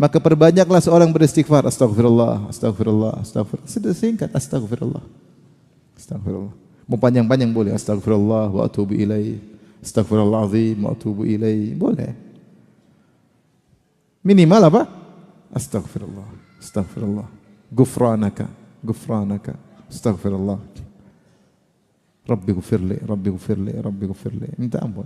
Maka perbanyaklah seorang beristighfar, astagfirullah, astagfirullah, astagfirullah. Sudah singkat, astagfirullah. Astagfirullah. Mau panjang-panjang boleh, astagfirullah wa atubu ilaih. Astagfirullahaladzim wa atubu ilaih. Boleh. Minimal apa? Astagfirullah, astagfirullah. Gufranaka, gufranaka, astagfirullah. Rabbi gufirli, Rabbi gufirli, Rabbi gufirli. Minta ampun.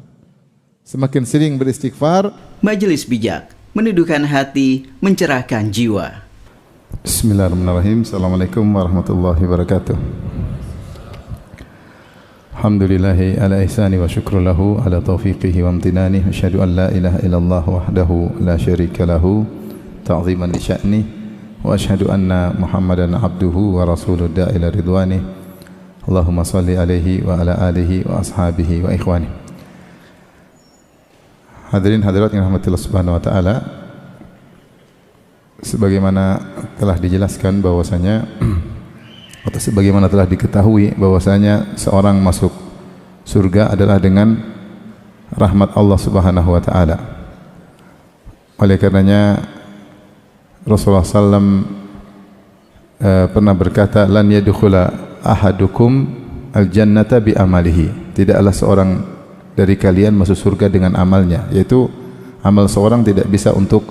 Semakin sering beristighfar, Majelis Bijak, meneduhkan hati, mencerahkan jiwa. Bismillahirrahmanirrahim. Assalamualaikum warahmatullahi wabarakatuh. Alhamdulillahi ala ihsani wa syukru lahu ala taufiqihi wa amtinani. Asyhadu an la ilaha illallah wahdahu la syarika lahu ta'ziman li sya'ni wa asyhadu anna Muhammadan abduhu wa rasuluh da'ila ridwani. Allahumma salli alaihi wa ala alihi wa ashabihi wa ikhwani. Hadirin hadirat yang dirahmati Allah Subhanahu wa taala, sebagaimana telah dijelaskan bahwasanya atau sebagaimana telah diketahui bahwasanya seorang masuk surga adalah dengan rahmat Allah Subhanahu wa taala. Oleh karenanya Rasulullah SAW pernah berkata, lan yadkhula ahadukum al-jannata bi amalihi. Tidaklah seorang dari kalian masuk surga dengan amalnya, yaitu amal seorang tidak bisa untuk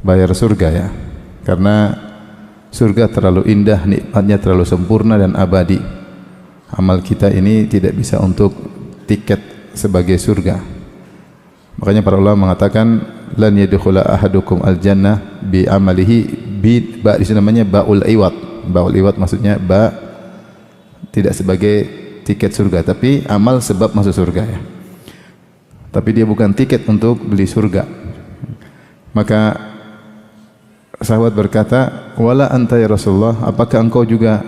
bayar surga ya, karena surga terlalu indah, nikmatnya terlalu sempurna dan abadi. Amal kita ini tidak bisa untuk tiket sebagai surga. Makanya para ulama mengatakan lan yadkhula ahadukum al-jannah bi amalihi, bi ba di sini namanya baul iwad. Baul iwad maksudnya ba tidak sebagai tiket surga, tapi amal sebab masuk surga ya. Tapi dia bukan tiket untuk beli surga. Maka sahabat berkata, wala anta ya Rasulullah, apakah engkau juga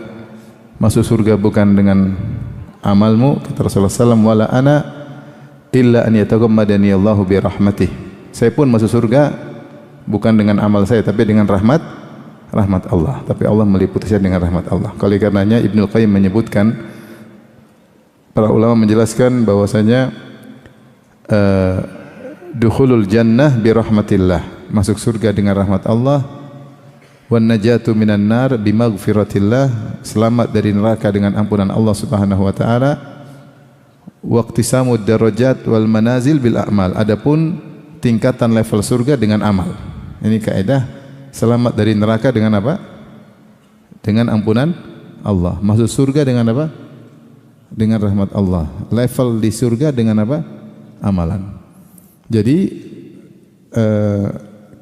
masuk surga bukan dengan amalmu? Kata Rasulullah SAW, wala ana illa an yataghammadani Allahu bi rahmatih. Saya pun masuk surga bukan dengan amal saya, tapi dengan rahmat Allah. Tapi Allah meliputi saya dengan rahmat Allah. Oleh karenanya Ibnu Qayyim menyebutkan, para ulama menjelaskan bahwasanya dukhulul jannah bi rahmatillah, masuk surga dengan rahmat Allah, wan najatu minan nar bi maghfiratillah, selamat dari neraka dengan ampunan Allah Subhanahu wa taala, waqtisamud darajat wal manazil bil a'mal, adapun tingkatan level surga dengan amal. Ini kaidah, selamat dari neraka dengan apa? Dengan ampunan Allah. Masuk surga dengan apa? Dengan rahmat Allah. Level di surga dengan apa? Amalan. Jadi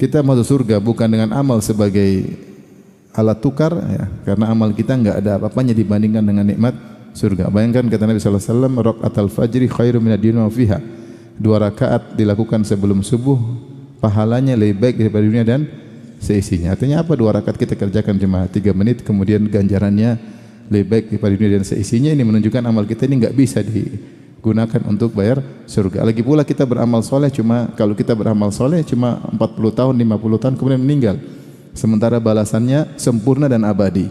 kita masuk surga bukan dengan amal sebagai alat tukar ya, karena amal kita enggak ada apa-apanya dibandingkan dengan nikmat surga. Bayangkan kata Nabi sallallahu alaihi wasallam, raqatul fajri khairum minad dunya wa fiha. 2 rakaat dilakukan sebelum subuh, pahalanya lebih baik daripada dunia dan seisinya. Artinya apa? 2 rakaat kita kerjakan cuma 3 menit, kemudian ganjarannya lebih baik daripada dunia dan seisinya. Ini menunjukkan amal kita ini enggak bisa digunakan untuk bayar surga. Lagi pula kita beramal soleh, kalau kita beramal soleh cuma 40 tahun, 50 tahun kemudian meninggal. Sementara balasannya sempurna dan abadi.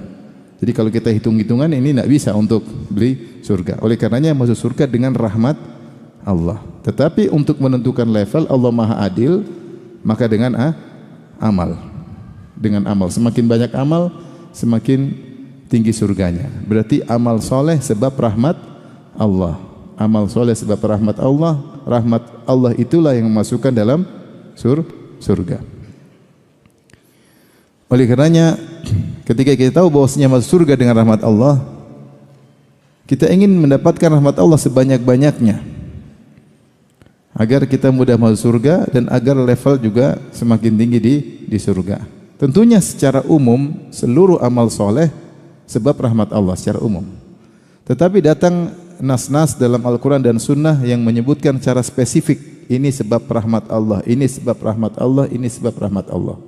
Jadi kalau kita hitung-hitungan ini tidak bisa untuk beli surga. Oleh karenanya masuk surga dengan rahmat Allah. Tetapi untuk menentukan level, Allah Maha Adil, maka dengan amal. Dengan amal, semakin banyak amal, semakin tinggi surganya. Berarti amal soleh sebab rahmat Allah. Amal soleh sebab rahmat Allah. Rahmat Allah itulah yang memasukkan dalam surga. Oleh karenanya ketika kita tahu bahwasanya masuk surga dengan rahmat Allah, kita ingin mendapatkan rahmat Allah sebanyak-banyaknya agar kita mudah masuk surga dan agar level juga semakin tinggi di surga. Tentunya secara umum seluruh amal soleh sebab rahmat Allah secara umum. Tetapi datang nas-nas dalam Al-Quran dan Sunnah yang menyebutkan secara spesifik, ini sebab rahmat Allah, ini sebab rahmat Allah, ini sebab rahmat Allah.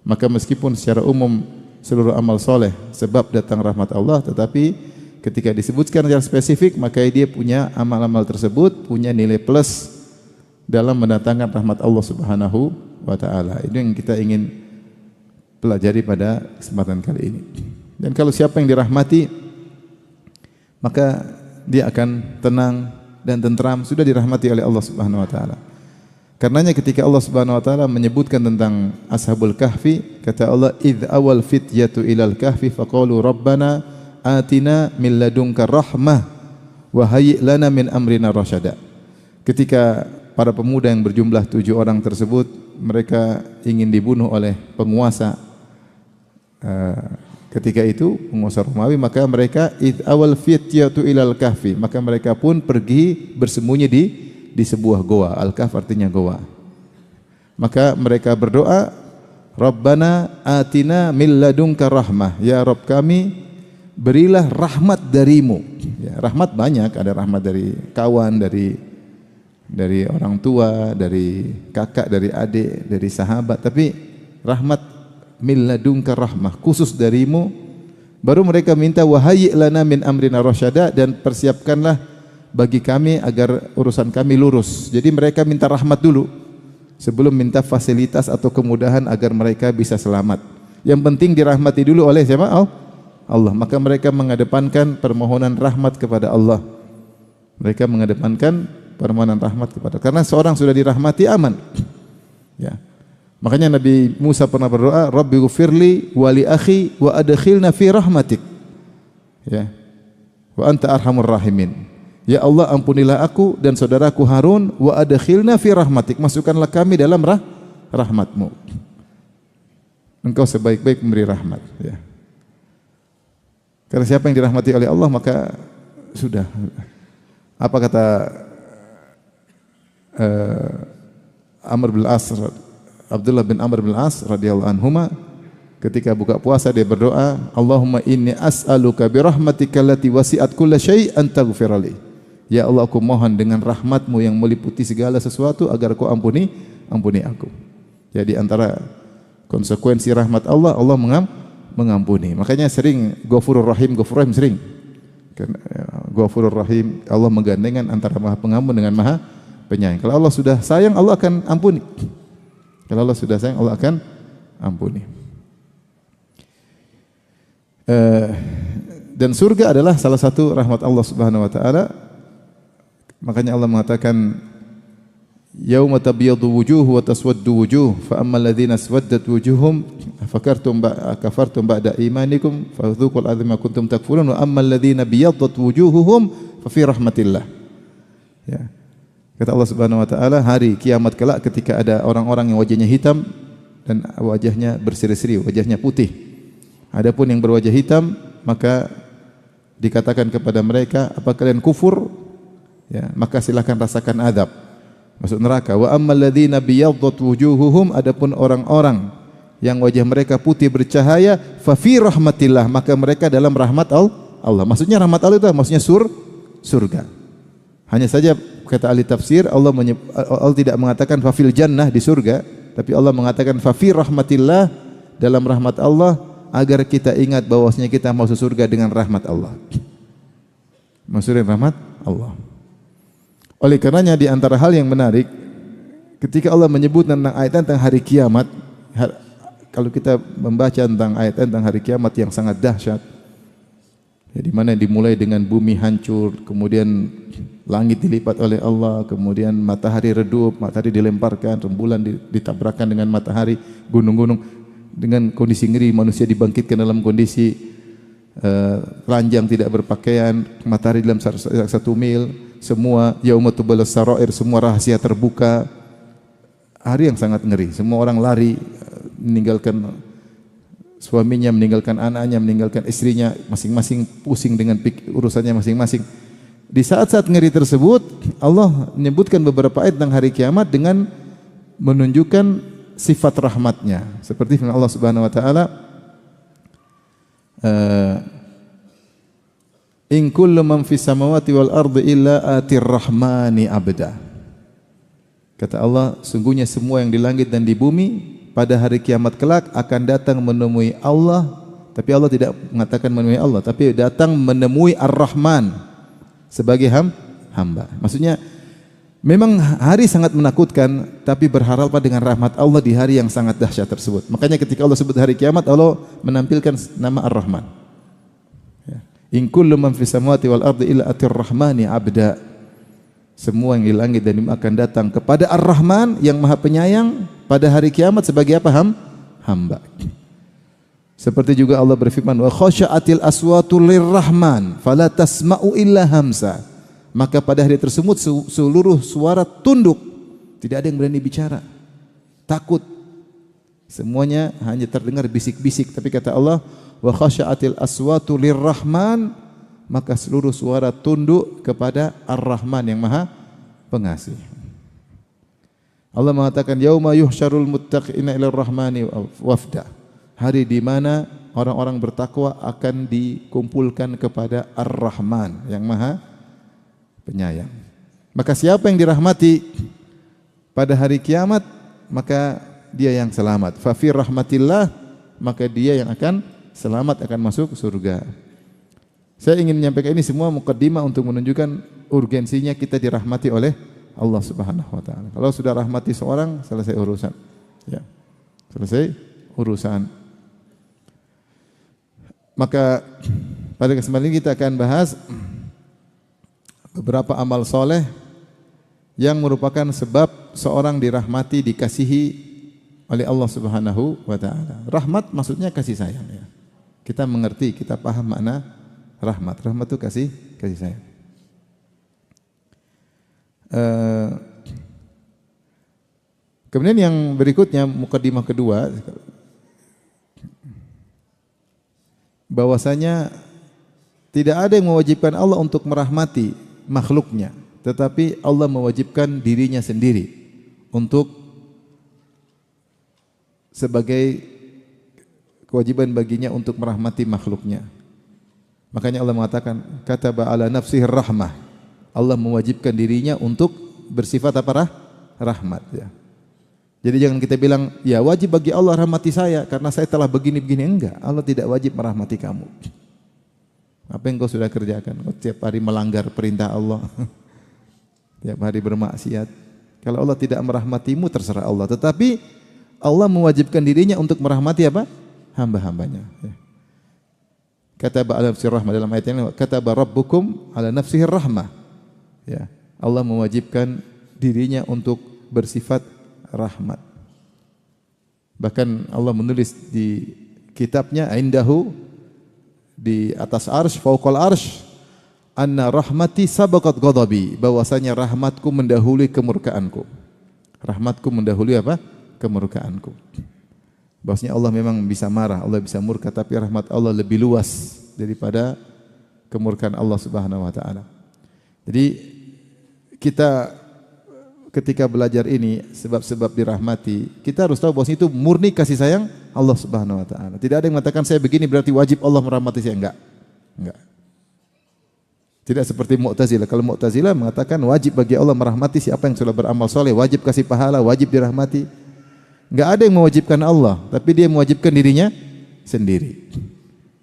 Maka meskipun secara umum seluruh amal soleh sebab datang rahmat Allah, tetapi ketika disebutkan secara spesifik, maka dia punya amal-amal tersebut punya nilai plus dalam mendatangkan rahmat Allah Subhanahu wa taala. Ini yang kita ingin pelajari pada kesempatan kali ini. Dan kalau siapa yang dirahmati, maka dia akan tenang dan tentram, sudah dirahmati oleh Allah Subhanahu wa taala. Karenanya ketika Allah Subhanahu wa taala menyebutkan tentang Ashabul Kahfi, kata Allah, "Idz awal fityatu ilal kahfi faqalu rabbana atina min ladunka rahmah wa hayyi' lana min amrina rasyada." Ketika para pemuda yang berjumlah 7 orang tersebut, mereka ingin dibunuh oleh penguasa ketika itu, penguasa Romawi, maka mereka id awal fityatu ilal kahfi, maka mereka pun pergi bersembunyi di sebuah goa. Al-kahf artinya goa. Maka mereka berdoa, Rabbana atina min ladunka rahmah, ya Rabb kami, berilah rahmat darimu. Ya, rahmat banyak, ada rahmat dari kawan, dari orang tua, dari kakak, dari adik, dari sahabat, tapi rahmat min ladunka rahmah, khusus darimu. Baru mereka minta wahayyi' lana min amrina rasyada, dan persiapkanlah bagi kami agar urusan kami lurus. Jadi mereka minta rahmat dulu sebelum minta fasilitas atau kemudahan agar mereka bisa selamat. Yang penting dirahmati dulu oleh siapa? Allah. Maka mereka mengedepankan permohonan rahmat kepada Allah. Mereka mengedepankan permohonan rahmat kepada, karena seorang sudah dirahmati aman. Ya. Makanya Nabi Musa pernah berdoa, Rabbi ghfirli wa li akhi wa adkhilna fi rahmatik. Ya. Wa anta arhamur rahimin. Ya Allah, ampunilah aku dan saudaraku Harun, wa adkhilna fi rahmatik, masukkanlah kami dalam rahmatmu. Engkau sebaik-baik memberi rahmat, ya. Karena siapa yang dirahmati oleh Allah maka sudah. Apa kata Amr bin As, Abdullah bin Amr bin As radhiyallahu anhuma, ketika buka puasa dia berdoa, Allahumma inni as'aluka bi rahmatika allati wasi'at kulla syai' an taghfirali. Ya Allah, aku mohon dengan rahmatmu yang meliputi segala sesuatu agar kau ampuni aku. Jadi antara konsekuensi rahmat Allah, Allah mengampuni. Makanya sering Ghafurur Rahim sering. Ghafurur Rahim, Allah menggandengkan antara Maha Pengampun dengan Maha Penyayang. Kalau Allah sudah sayang, Allah akan ampuni. Kalau Allah sudah sayang, Allah akan ampuni. Dan surga adalah salah satu rahmat Allah Subhanahu wa taala. Makanya Allah mengatakan, yauma tabyaddu wujuh wa taswaddu wujuh, fa ammal ladzina aswaddat wujuhum kafartum ba'da imanikum fadzuqul adzab kuntum takfurun, wa ammal ladzina biyaddat wujuhuhum fa fi rahmatillah. Ya. Kata Allah Subhanahu wa taala, hari kiamat kelak ketika ada orang-orang yang wajahnya hitam dan wajahnya berseri-seri, wajahnya putih. Adapun yang berwajah hitam, maka dikatakan kepada mereka, apa kalian kufur? Ya, maka silakan rasakan azab, masuk neraka. Wa ammal ladzina biyaddat wujuhuhum, adapun orang-orang yang wajah mereka putih bercahaya, fa fi rahmatillah, maka mereka dalam rahmat Allah. Maksudnya rahmat Allah itu maksudnya surga. Hanya saja kata ahli tafsir, Allah tidak mengatakan fa fil jannah, di surga, tapi Allah mengatakan fa fi rahmatillah, dalam rahmat Allah, agar kita ingat bahwasanya kita masuk surga dengan rahmat Allah. Masuk dengan rahmat Allah. Oleh karenanya di antara hal yang menarik ketika Allah menyebut tentang ayat tentang hari kiamat, kalau kita membaca tentang ayat tentang hari kiamat yang sangat dahsyat, ya, di mana dimulai dengan bumi hancur, kemudian langit dilipat oleh Allah, kemudian matahari redup, matahari dilemparkan, rembulan ditabrakkan dengan matahari, gunung-gunung dengan kondisi ngeri, manusia dibangkitkan dalam kondisi telanjang, tidak berpakaian, matahari dalam 1 mil, semua yauma tubalas sarair, semua rahasia terbuka. Hari yang sangat ngeri, semua orang lari, meninggalkan suaminya, meninggalkan anaknya, meninggalkan istrinya, masing-masing pusing dengan urusannya masing-masing. Di saat-saat ngeri tersebut, Allah menyebutkan beberapa ayat tentang hari kiamat dengan menunjukkan sifat rahmatnya. Seperti firman Allah Subhanahu wa taala, in kullu man fis samawati wal ardi illa atir rahmani abda. Kata Allah, sungguhnya semua yang di langit dan di bumi pada hari kiamat kelak akan datang menemui Allah, tapi Allah tidak mengatakan menemui Allah, tapi datang menemui Ar-Rahman sebagai hamba. Maksudnya memang hari sangat menakutkan, tapi berharaplah dengan rahmat Allah di hari yang sangat dahsyat tersebut. Makanya ketika Allah sebut hari kiamat, Allah menampilkan nama Ar-Rahman. In kullu man fis samawati wal ardi illa atir rahmani abda. Semua yang di langit dan bumi akan datang kepada Ar-Rahman yang Maha Penyayang pada hari kiamat sebagai apa? Hamba. Seperti juga Allah berfirman, wa khasya'atil aswatu lirrahman fala tasma'u illa hamsa. Maka pada hari tersebut seluruh suara tunduk, tidak ada yang berani bicara, takut. Semuanya hanya terdengar bisik-bisik. Tapi kata Allah, wa khasya'atil aswatu lirrahman, maka seluruh suara tunduk kepada Ar-Rahman yang Maha Pengasih. Allah mengatakan, yauma yuhsyarul muttaqina ilar rahmani wafda. Hari di mana orang-orang bertakwa akan dikumpulkan kepada Ar-Rahman yang Maha Penyayang. Maka siapa yang dirahmati pada hari kiamat, maka dia yang selamat. Fa fi rahmatillah, maka dia yang akan selamat, akan masuk surga. Saya ingin menyampaikan ini semua mukaddimah untuk menunjukkan urgensinya kita dirahmati oleh Allah Subhanahu wa taala. Kalau sudah rahmati seorang, selesai urusan. Ya. Selesai urusan. Maka pada kesempatan ini kita akan bahas beberapa amal soleh yang merupakan sebab seorang dirahmati, dikasihi oleh Allah Subhanahu wa taala. Rahmat maksudnya kasih sayang, ya. Kita mengerti, kita paham makna rahmat. Rahmat itu kasih sayang. Kemudian yang berikutnya, mukaddimah kedua, bahwasanya tidak ada yang mewajibkan Allah untuk merahmati makhluknya, tetapi Allah mewajibkan dirinya sendiri untuk sebagai kewajiban baginya untuk merahmati makhluknya. Makanya Allah mengatakan, kataba ala nafsihi rahmah. Allah mewajibkan dirinya untuk bersifat apa? Rahmat, ya. Jadi jangan kita bilang, ya wajib bagi Allah rahmati saya karena saya telah begini-begini. Enggak, Allah tidak wajib merahmati kamu. Apa yang kau sudah kerjakan? Kau tiap hari melanggar perintah Allah, tiap hari bermaksiat. Kalau Allah tidak merahmatimu, terserah Allah. Tetapi Allah mewajibkan dirinya untuk merahmati apa? Hamba-hambanya, ya. Kataba ala nafsihi rahmah, dalam ayat ini kataba rabbukum ala nafsihi rahmah. Ya, Allah mewajibkan dirinya untuk bersifat rahmat. Bahkan Allah menulis di kitabnya, indahu, di atas arsy, fauqal arsy, anna rahmati sabaqat ghadabi, bahwasanya rahmatku mendahului kemurkaanku. Rahmatku mendahului apa? Kemurkaanku. Bahwasanya Allah memang bisa marah, Allah bisa murka, tapi rahmat Allah lebih luas daripada kemurkaan Allah Subhanahu wa taala. Jadi kita ketika belajar ini, sebab-sebab dirahmati, kita harus tahu bahwa itu murni kasih sayang Allah Subhanahu wa taala. Tidak ada yang mengatakan saya begini berarti wajib Allah merahmati saya, enggak. Tidak seperti Mu'tazilah. Kalau Mu'tazilah mengatakan wajib bagi Allah merahmati siapa yang sudah beramal soleh, wajib kasih pahala, wajib dirahmati. Enggak ada yang mewajibkan Allah, tapi dia mewajibkan dirinya sendiri.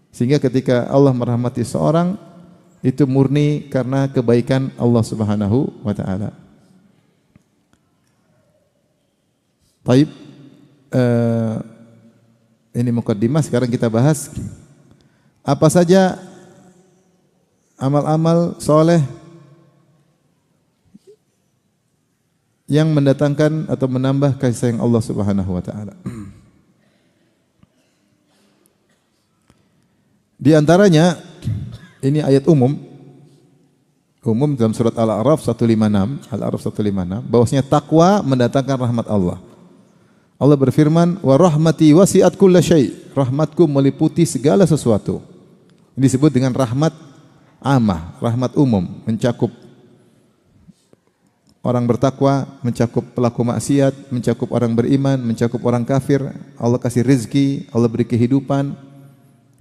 Sehingga ketika Allah merahmati seorang, itu murni karena kebaikan Allah Subhanahu wa taala. Baik, ini mukaddimah. Sekarang kita bahas apa saja amal-amal soleh yang mendatangkan atau menambah kasih sayang Allah Subhanahu wa taala. Di antaranya ini ayat umum dalam surat Al-A'raf 156, bahwasanya takwa mendatangkan rahmat Allah. Allah berfirman, wa rahmati wasi'at kulla syai', rahmatku meliputi segala sesuatu. Ini disebut dengan rahmat amah, rahmat umum, mencakup orang bertakwa, mencakup pelaku maksiat, mencakup orang beriman, mencakup orang kafir. Allah kasih rezeki, Allah beri kehidupan,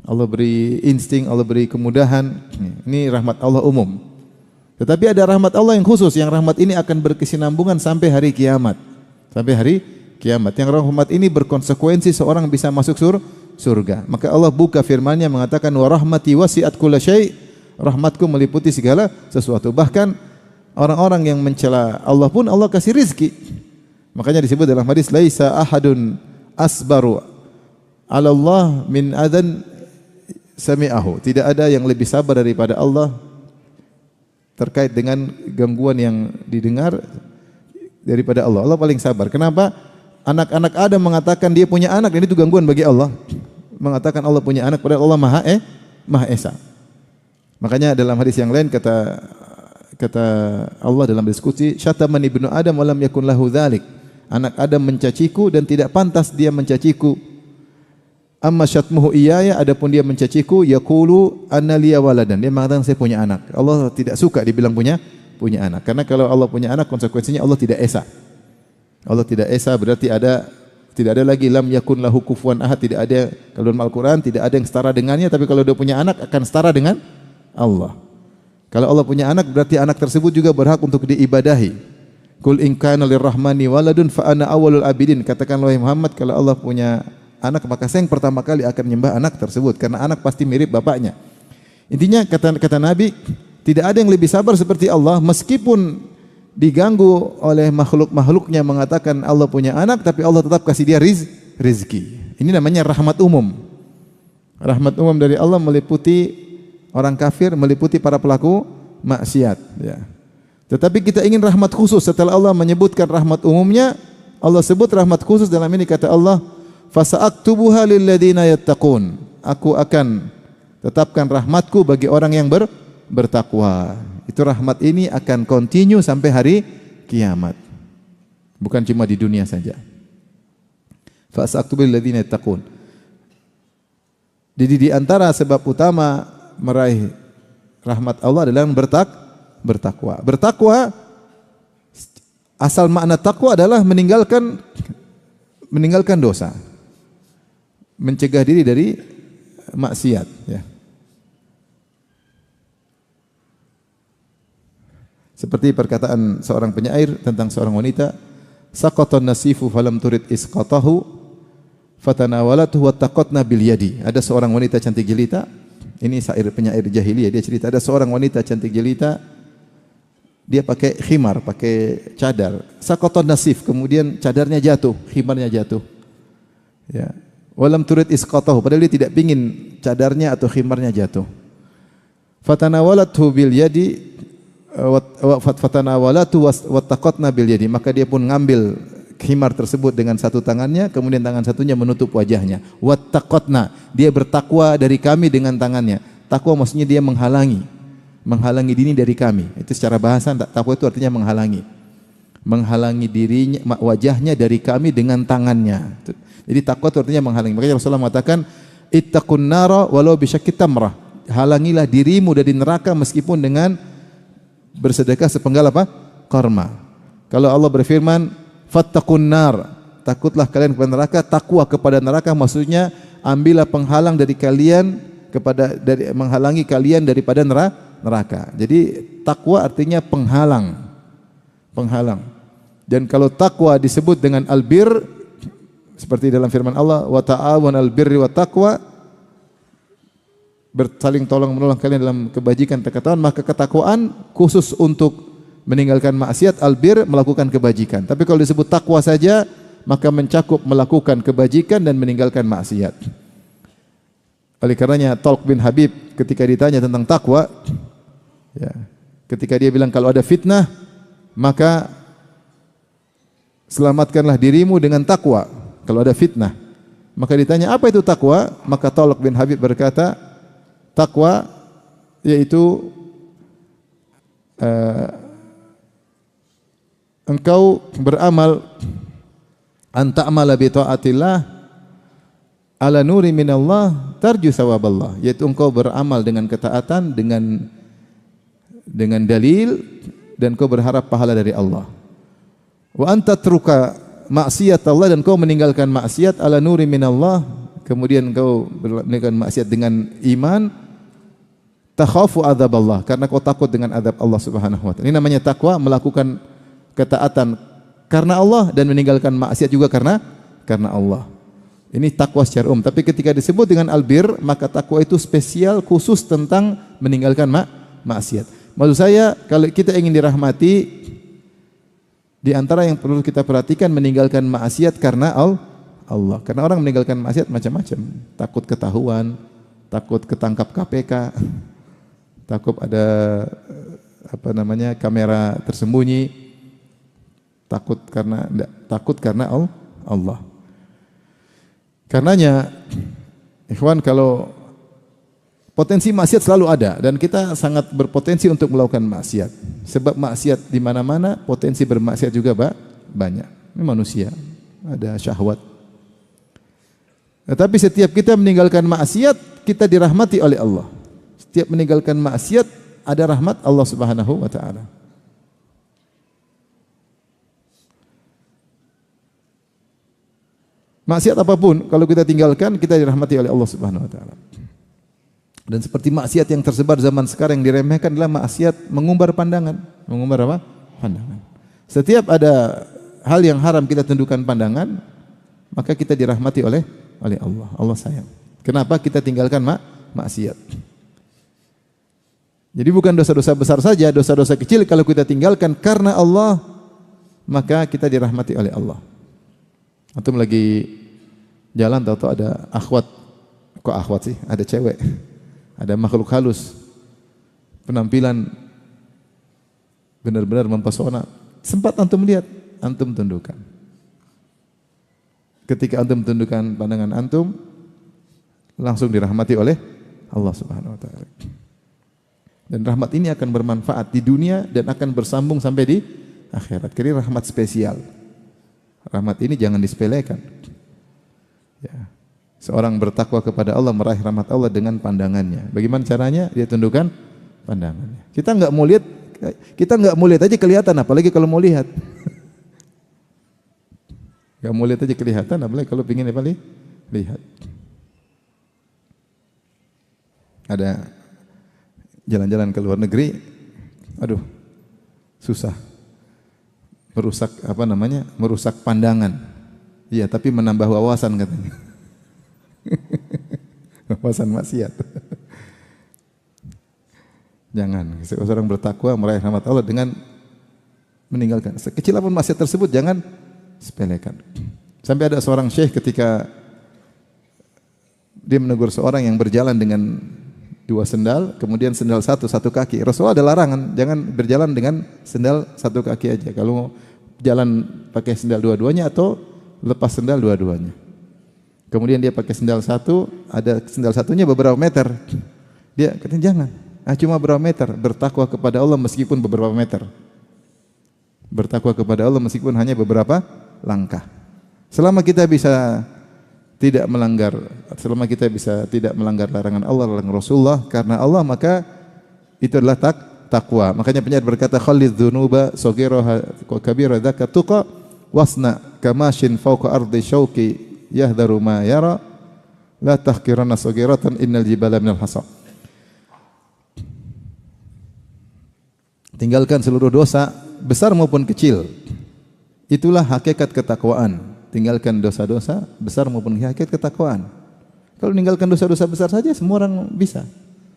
Allah beri insting, Allah beri kemudahan. Ini rahmat Allah umum. Tetapi ada rahmat Allah yang khusus, yang rahmat ini akan berkesinambungan sampai hari kiamat. Sampai hari kiamat. Yang rahmat ini berkonsekuensi seorang bisa masuk surga. Maka Allah buka firman-Nya mengatakan, wa rahmati wasi'at kulla syai', rahmatku meliputi segala sesuatu. Bahkan orang-orang yang mencela Allah pun Allah kasih rizki. Makanya disebut dalam hadis, laisa ahadun asbaru ala Allah min adan sami'ahu. Tidak ada yang lebih sabar daripada Allah terkait dengan gangguan yang didengar daripada Allah. Allah paling sabar. Kenapa? Anak-anak Adam mengatakan dia punya anak dan itu gangguan bagi Allah. Mengatakan Allah punya anak padahal Allah Maha Esa. Makanya dalam hadis yang lain kata Allah dalam diskusi, "Syataman ibnu Adam wa lam yakun lahu dzalik." Anak Adam mencaciku dan tidak pantas dia mencaciku. Amma syatmuhu iyaya, adapun dia mencaciku, yaqulu anna liya waladan. Dia mengatakan saya punya anak. Allah tidak suka dibilang punya anak. Karena kalau Allah punya anak konsekuensinya Allah tidak esa. Allah tidak esa berarti tidak ada lagi lam yakun lahu kufuwan ahad, tidak ada kalau dalam Al-Qur'an tidak ada yang setara dengannya, tapi kalau dia punya anak akan setara dengan Allah. Kalau Allah punya anak berarti anak tersebut juga berhak untuk diibadahi. Qul in kana lirrahmani waladun fa ana awwalul abidin. Katakan wahai Muhammad, kalau Allah punya anak maka saya yang pertama kali akan menyembah anak tersebut karena anak pasti mirip bapaknya. Intinya kata Nabi, tidak ada yang lebih sabar seperti Allah meskipun diganggu oleh makhluk-makhluknya mengatakan Allah punya anak tapi Allah tetap kasih dia rizki. Ini namanya rahmat umum. Rahmat umum dari Allah meliputi orang kafir, meliputi para pelaku maksiat, ya. Tetapi kita ingin rahmat khusus. Setelah Allah menyebutkan rahmat umumnya, Allah sebut rahmat khusus dalam ini kata Allah, "Fasa'aktubuha lil ladzina yattaqun." Aku akan tetapkan rahmatku bagi orang yang bertakwa. Itu rahmat ini akan continue sampai hari kiamat. Bukan cuma di dunia saja. Fasa'aktubu lil ladzina yattaqun. Jadi di antara sebab utama meraih rahmat Allah adalah bertakwa. Bertakwa, asal makna takwa adalah meninggalkan dosa, mencegah diri dari maksiat. Ya. Seperti perkataan seorang penyair tentang seorang wanita, "Saqatan nasifu falam turid isqatahu, fatanawalathu wattaqatna bil yadi." Ada seorang wanita cantik jelita. Ini penyair jahiliyah, dia cerita ada seorang wanita cantik jelita, dia pakai khimar, pakai cadar. Saqatan nasif, kemudian cadarnya jatuh, khimarnya jatuh. Ya. Walam turid isqatahu, padahal dia tidak pingin cadarnya atau khimarnya jatuh. Fatanawalathu bil yadi fatanawalatu wattaqatna bil yadi, maka dia pun ngambil khimar tersebut dengan satu tangannya, kemudian tangan satunya menutup wajahnya. Wattaqatna, dia bertakwa dari kami dengan tangannya. Takwa maksudnya dia menghalangi diri dari kami. Itu secara bahasa takwa itu artinya menghalangi dirinya, wajahnya dari kami dengan tangannya. Jadi takwa itu artinya menghalangi. Makanya Rasulullah mengatakan, "Ittaqun nara walau bisyakki tamrah." Halangilah dirimu dari neraka meskipun dengan bersedekah sepenggal kurma. Kalau Allah berfirman, "Fattaqun nar," takutlah kalian kepada neraka. Takwa kepada neraka maksudnya ambillah penghalang dari kalian menghalangi kalian daripada neraka. Jadi takwa artinya penghalang. Dan kalau takwa disebut dengan albir, seperti dalam firman Allah, "Wa ta'awanal birri wat taqwa," bersaling tolong menolong kalian dalam kebajikan dan ketakwaan, maka ketakwaan khusus untuk meninggalkan maksiat, albir melakukan kebajikan. Tapi kalau disebut takwa saja maka mencakup melakukan kebajikan dan meninggalkan maksiat. Oleh karenanya Talq bin Habib ketika ditanya tentang takwa, ya, ketika dia bilang kalau ada fitnah maka selamatkanlah dirimu dengan takwa. Kalau ada fitnah, maka ditanya apa itu takwa, maka Talq bin Habib berkata, takwa yaitu engkau beramal anta'amala bi taatillah ala nuri minallah tarju sawaballah, yaitu engkau beramal dengan ketaatan dengan dalil dan kau berharap pahala dari Allah. Wa anta truka maksiat Allah, dan kau meninggalkan maksiat ala nuri minallah, kemudian kau meninggalkan maksiat dengan iman, takhafu adzab Allah, karena kau takut dengan azab Allah Subhanahu wa taala. Ini namanya takwa, melakukan ketaatan karena Allah dan meninggalkan maksiat juga karena Allah. Ini takwa secara umum. Tapi ketika disebut dengan albir, maka takwa itu spesial khusus tentang meninggalkan maksiat. Maksud saya, kalau kita ingin dirahmati, di antara yang perlu kita perhatikan meninggalkan maksiat karena Allah. Karena orang meninggalkan maksiat macam-macam. Takut ketahuan, takut ketangkap KPK, takut ada kamera tersembunyi, takut karena Allah. Karenanya ikhwan, kalau potensi maksiat selalu ada dan kita sangat berpotensi untuk melakukan maksiat. Sebab maksiat di mana-mana, potensi bermaksiat juga banyak. Ini manusia, ada syahwat. Tetapi setiap kita meninggalkan maksiat, kita dirahmati oleh Allah. Setiap meninggalkan maksiat ada rahmat Allah Subhanahu wa taala. Maksiat apapun kalau kita tinggalkan, kita dirahmati oleh Allah Subhanahu wa taala. Dan seperti maksiat yang tersebar zaman sekarang yang diremehkan adalah maksiat mengumbar pandangan. Mengumbar apa? Pandangan. Setiap ada hal yang haram kita tundukkan pandangan, maka kita dirahmati oleh Allah. Allah sayang. Kenapa kita tinggalkan maksiat? Jadi bukan dosa-dosa besar saja, dosa-dosa kecil kalau kita tinggalkan karena Allah, maka kita dirahmati oleh Allah. Antum lagi jalan tahu-tahu ada akhwat, kok akhwat sih? Ada cewek, ada makhluk halus, penampilan benar-benar mempesona. Sempat antum lihat, antum tundukkan. Ketika antum tundukkan pandangan antum, langsung dirahmati oleh Allah Subhanahu wa taala. Dan rahmat ini akan bermanfaat di dunia dan akan bersambung sampai di akhirat. Jadi rahmat spesial. Rahmat ini jangan disepelekan. Ya. Seorang bertakwa kepada Allah meraih rahmat Allah dengan pandangannya. Bagaimana caranya? Dia tundukkan pandangannya. Kita enggak mau lihat aja kelihatan, apalagi kalau mau lihat. Enggak mau lihat aja kelihatan, apalagi kalau pengin lihat. Ada jalan-jalan ke luar negeri, aduh, susah. Merusak pandangan. Iya, tapi menambah wawasan katanya. Wawasan maksiat. Jangan. Seorang bertakwa meraih rahmat Allah dengan meninggalkan. Sekecil apapun maksiat tersebut jangan sepelekan. Sampai ada seorang syekh ketika dia menegur seorang yang berjalan dengan dua sendal, kemudian sendal satu kaki. Rasulullah ada larangan, jangan berjalan dengan sendal satu kaki aja. Kalau jalan pakai sendal dua-duanya atau lepas sendal dua-duanya. Kemudian dia pakai sendal satu, ada sendal satunya beberapa meter. Dia katanya jangan, cuma beberapa meter. Bertakwa kepada Allah meskipun beberapa meter. Bertakwa kepada Allah meskipun hanya beberapa langkah. Selama kita bisa tidak melanggar larangan Allah, larangan Rasulullah karena Allah, maka itu adalah takwa. Makanya penyair berkata khalidz dzunuba saghiraha wa kabira dzaka tuqa wasna kamashin fawqa ardi syauqi yahdharu ma yara la tahqiranna saghiratan innal jibala minal hasa. Tinggalkan seluruh dosa besar maupun kecil. Itulah hakikat ketakwaan. Tinggalkan dosa-dosa besar maupun hakikat ketakwaan. Kalau meninggalkan dosa-dosa besar saja semua orang bisa.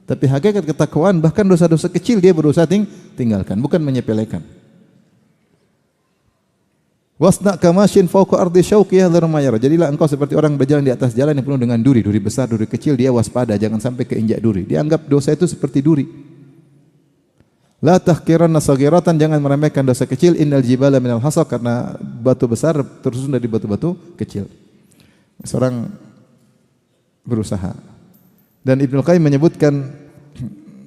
Tapi hakikat ketakwaan bahkan dosa-dosa kecil dia berusaha tinggalkan, bukan menyepelekan. Wasna kamashin fawqa ardi syauqi yahdharu ma yara. Jadilah engkau seperti orang berjalan di atas jalan yang penuh dengan duri, duri besar, duri kecil, dia waspada jangan sampai keinjak duri. Dianggap dosa itu seperti duri. La tahqiranna saghiratan, jangan meremehkan dosa kecil, innal jibala minal hasa, karena batu besar tersusun dari batu-batu kecil. Seorang berusaha. Dan Ibnu Qayyim menyebutkan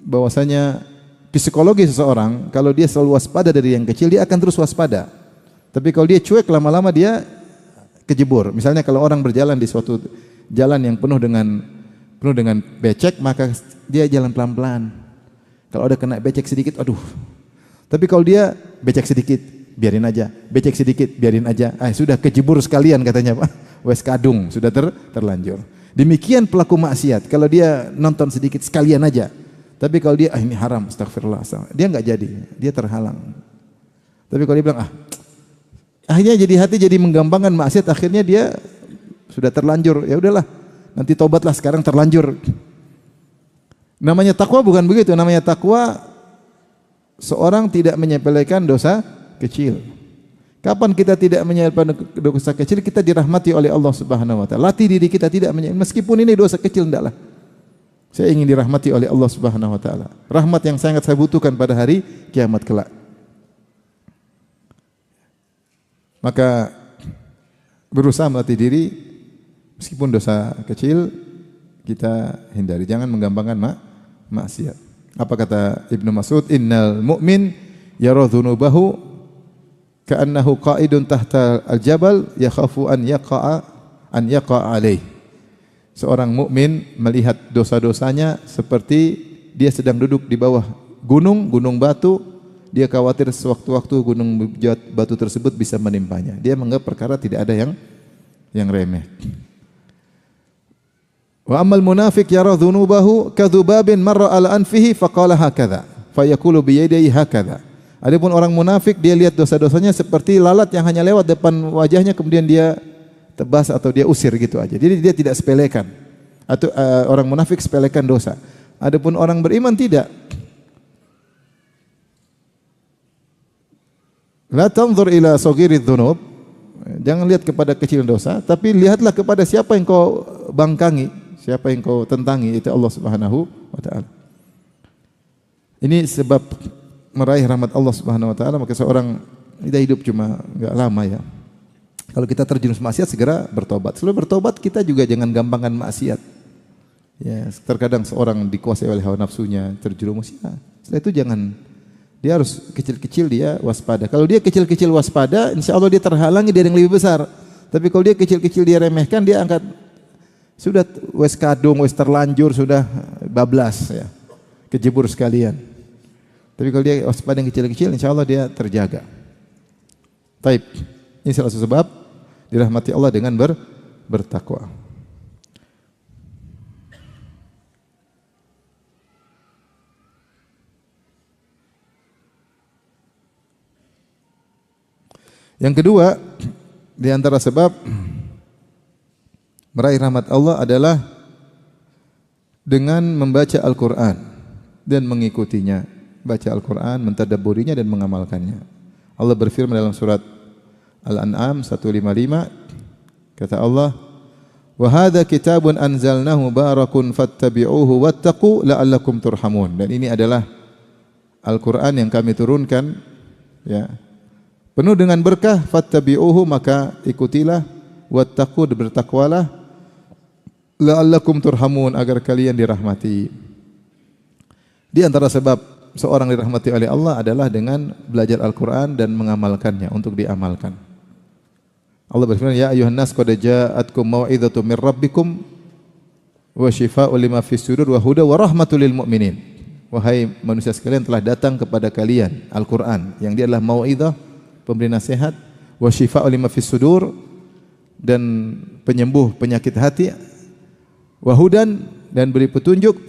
bahwasanya psikologi seseorang kalau dia selalu waspada dari yang kecil, dia akan terus waspada. Tapi kalau dia cuek, lama-lama dia kejebur. Misalnya kalau orang berjalan di suatu jalan yang penuh dengan becek, maka dia jalan pelan-pelan. Kalau ada kena becek sedikit, aduh. Tapi kalau dia becek sedikit, biarin aja. Becek sedikit, biarin aja. Sudah kejebur sekalian katanya Pak. Wes kadung, sudah terlanjur. Demikian pelaku maksiat. Kalau dia nonton sedikit sekalian aja. Tapi kalau dia ini haram, astagfirullah. Dia enggak jadi, dia terhalang. Tapi kalau dia bilang akhirnya hati jadi menggampangkan maksiat, akhirnya dia sudah terlanjur. Ya udahlah, nanti tobatlah, sekarang terlanjur. Namanya takwa bukan begitu. Namanya takwa seorang tidak menyepelekan dosa kecil. Kapan kita tidak menyepelekan dosa kecil, kita dirahmati oleh Allah Subhanahu wa taala. Latih diri kita tidak menyepelekan, meskipun ini dosa kecil, hendaklah. Saya ingin dirahmati oleh Allah Subhanahu wa taala. Rahmat yang sangat saya butuhkan pada hari kiamat kelak. Maka berusaha melatih diri meskipun dosa kecil kita hindari, jangan menggampangkan maksiat. Apa kata Ibnu Mas'ud? Innal mu'min yara dzunubahu ka'annahu qa'idun tahta al-jabal yakhafu an yaqa'a alaih. Seorang mukmin melihat dosa-dosanya seperti dia sedang duduk di bawah gunung batu, dia khawatir sewaktu-waktu gunung batu tersebut bisa menimpanya. Dia menganggap perkara tidak ada yang remeh. Wa ammal munafiq yara dzunubahu kadzubabin marra ala anfihi faqala hakadha fayaqulu bi yadihi hakadha. Adapun orang munafik dia lihat dosa-dosanya seperti lalat yang hanya lewat depan wajahnya kemudian dia tebas atau dia usir gitu aja. Jadi dia tidak sepelekan. Atau orang munafik sepelekan dosa. Adapun orang beriman tidak. La tanzur ila saghiridz dzunub. Jangan lihat kepada kecil dosa, tapi lihatlah kepada siapa yang kau bangkangi, siapa yang kau tentangi, itu Allah Subhanahu wa taala. Ini sebab meraih rahmat Allah Subhanahu wa taala, maka seorang tidak hidup cuma enggak lama ya. Kalau kita terjerumus maksiat segera bertobat. Sebelum bertobat kita juga jangan gampangkan maksiat. Ya, terkadang seorang dikuasai oleh hawa nafsunya, terjerumus ya. Setelah itu jangan, dia harus kecil-kecil dia waspada. Kalau dia kecil-kecil waspada, insya Allah dia terhalangi dari yang lebih besar. Tapi kalau dia kecil-kecil dia remehkan, dia angkat sudah wes kadung, wes terlanjur, sudah bablas ya. Kejebur sekalian. Tapi kalau dia waspada yang kecil-kecil, insya Allah dia terjaga. Taib. Ini salah satu sebab dirahmati Allah dengan bertakwa. Yang kedua, di antara sebab meraih rahmat Allah adalah dengan membaca Al-Quran dan mengikutinya. Baca Al-Quran, mentadabburinya dan mengamalkannya. Allah berfirman dalam surat Al-An'am 155, kata Allah, "Wa hadza kitabun anzalnahu barakun fattabi'uhu wattaqu la'allakum turhamun." Dan ini adalah Al-Qur'an yang kami turunkan ya. Penuh dengan berkah, fattabi'uhu maka ikutilah, wattaqu bertakwalah, la'allakum turhamun agar kalian dirahmati. Di antara sebab seorang dirahmati oleh Allah adalah dengan belajar Al-Qur'an dan mengamalkannya, untuk diamalkan. Allah berfirman, "Ya ayuhan nas qad ja'atkum mau'izatun mir rabbikum wa syifaa'un lima fis sudur wa huda wa rahmatul lil mu'minin." Wahai manusia sekalian, telah datang kepada kalian Al-Qur'an yang dia adalah mau'izah, pemberi nasihat, wa syifaa'un lima fis sudur, dan penyembuh penyakit hati, wa hudan, dan beri petunjuk,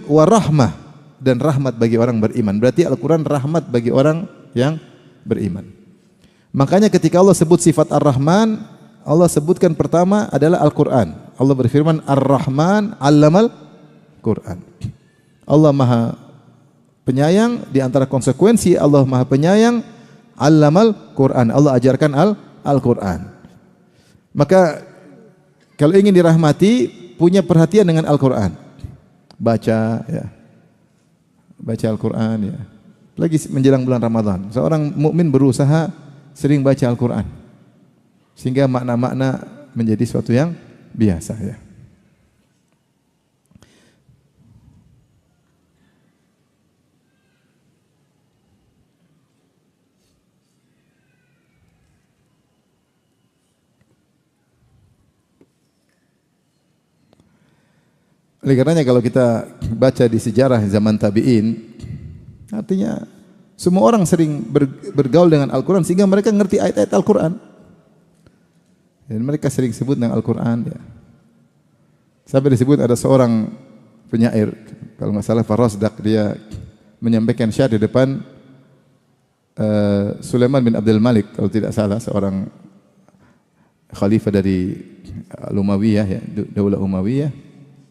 wa rahmah, dan rahmat bagi orang beriman. Berarti Al-Qur'an rahmat bagi orang yang beriman. Makanya ketika Allah sebut sifat Ar-Rahman, Allah sebutkan pertama adalah Al-Quran. Allah berfirman, Ar-Rahman 'allamal Quran. Allah Maha Penyayang, di antara konsekuensi Allah Maha Penyayang, 'allamal Quran. Allah ajarkan Al-Quran. Maka kalau ingin dirahmati, punya perhatian dengan Al-Quran. Baca ya. Baca Al-Quran ya. Lagi menjelang bulan Ramadan, seorang mukmin berusaha sering baca Al-Quran sehingga makna-makna menjadi suatu yang biasa ya. Oleh karenanya kalau kita baca di sejarah zaman tabi'in, artinya semua orang sering bergaul dengan Al-Quran sehingga mereka ngerti ayat-ayat Al-Quran. Dan mereka sering sebut dengan Al-Quran ya. Sampai disebut ada seorang penyair, kalau nggak salah Farasdak, dia menyampaikan syair di depan Sulaiman bin Abdul Malik, kalau tidak salah, seorang khalifah dari Umayyah ya, Daulah Umayyah.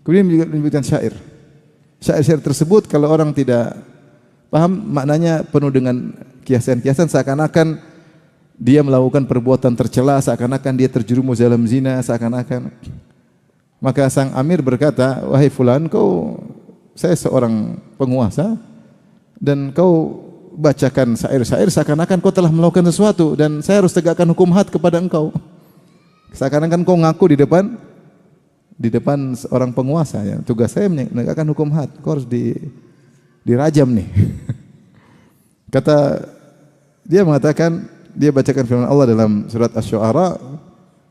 Kemudian menyebutkan syair. Syair-syair tersebut kalau orang tidak paham maknanya penuh dengan kiasan-kiasan, seakan-akan dia melakukan perbuatan tercela, seakan-akan dia terjerumus dalam zina, seakan-akan. Maka sang amir berkata, "Wahai fulan, kau saya seorang penguasa dan kau bacakan syair-syair seakan-akan kau telah melakukan sesuatu dan saya harus tegakkan hukum had kepada engkau. Seakan-akan kau ngaku di depan seorang penguasa ya. Tugas saya menegakkan hukum had. Kau harus dirajam nih. Kata dia mengatakan, dia bacakan firman Allah dalam surat Asy-Syu'ara,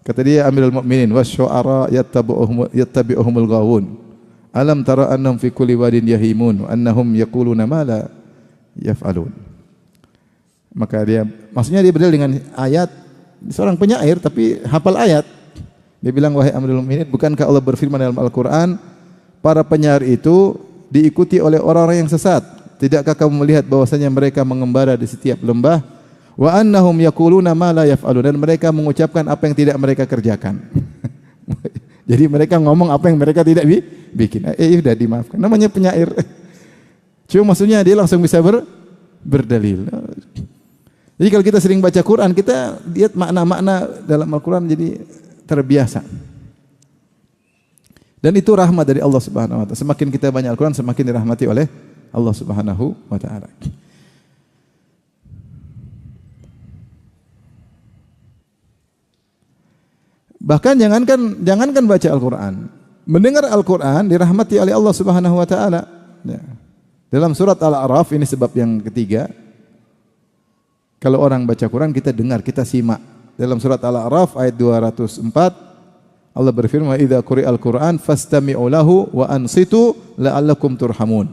kata dia, Amirul Mukminin, wasyu'ara yattabi'uhumul ghawun. Alam tara annahum fi kulli wadin yahimun wa annahum yaquluna ma la yaf'alun. Maka maksudnya dia berdalil dengan ayat, seorang penyair tapi hafal ayat. Dia bilang, wahai Amirul Mukminin, bukankah Allah berfirman dalam Al-Qur'an, para penyair itu diikuti oleh orang-orang yang sesat. Tidakkah kamu melihat bahwasanya mereka mengembara di setiap lembah? Wa annahum yaquluna ma la yaf'alun, dan mereka mengucapkan apa yang tidak mereka kerjakan. Jadi mereka ngomong apa yang mereka tidak bikin. Sudah dimaafkan. Namanya penyair. Cuma maksudnya dia langsung bisa berdalil. Jadi kalau kita sering baca Quran, kita lihat makna-makna dalam Al-Quran jadi terbiasa. Dan itu rahmat dari Allah Subhanahu wa taala. Semakin kita banyak Al-Quran, semakin dirahmati oleh Allah Subhanahu wa taala. Bahkan jangankan baca Al-Quran, mendengar Al-Quran dirahmati oleh Allah Subhanahu wa taala. Ya. Dalam surat Al-A'raf, ini sebab yang ketiga. Kalau orang baca Quran, kita dengar, kita simak. Dalam surat Al-A'raf ayat 204, Allah berfirman, "Wa idza quri'al Qur'an fastami'u lahu wa ansitu la'allakum turhamun."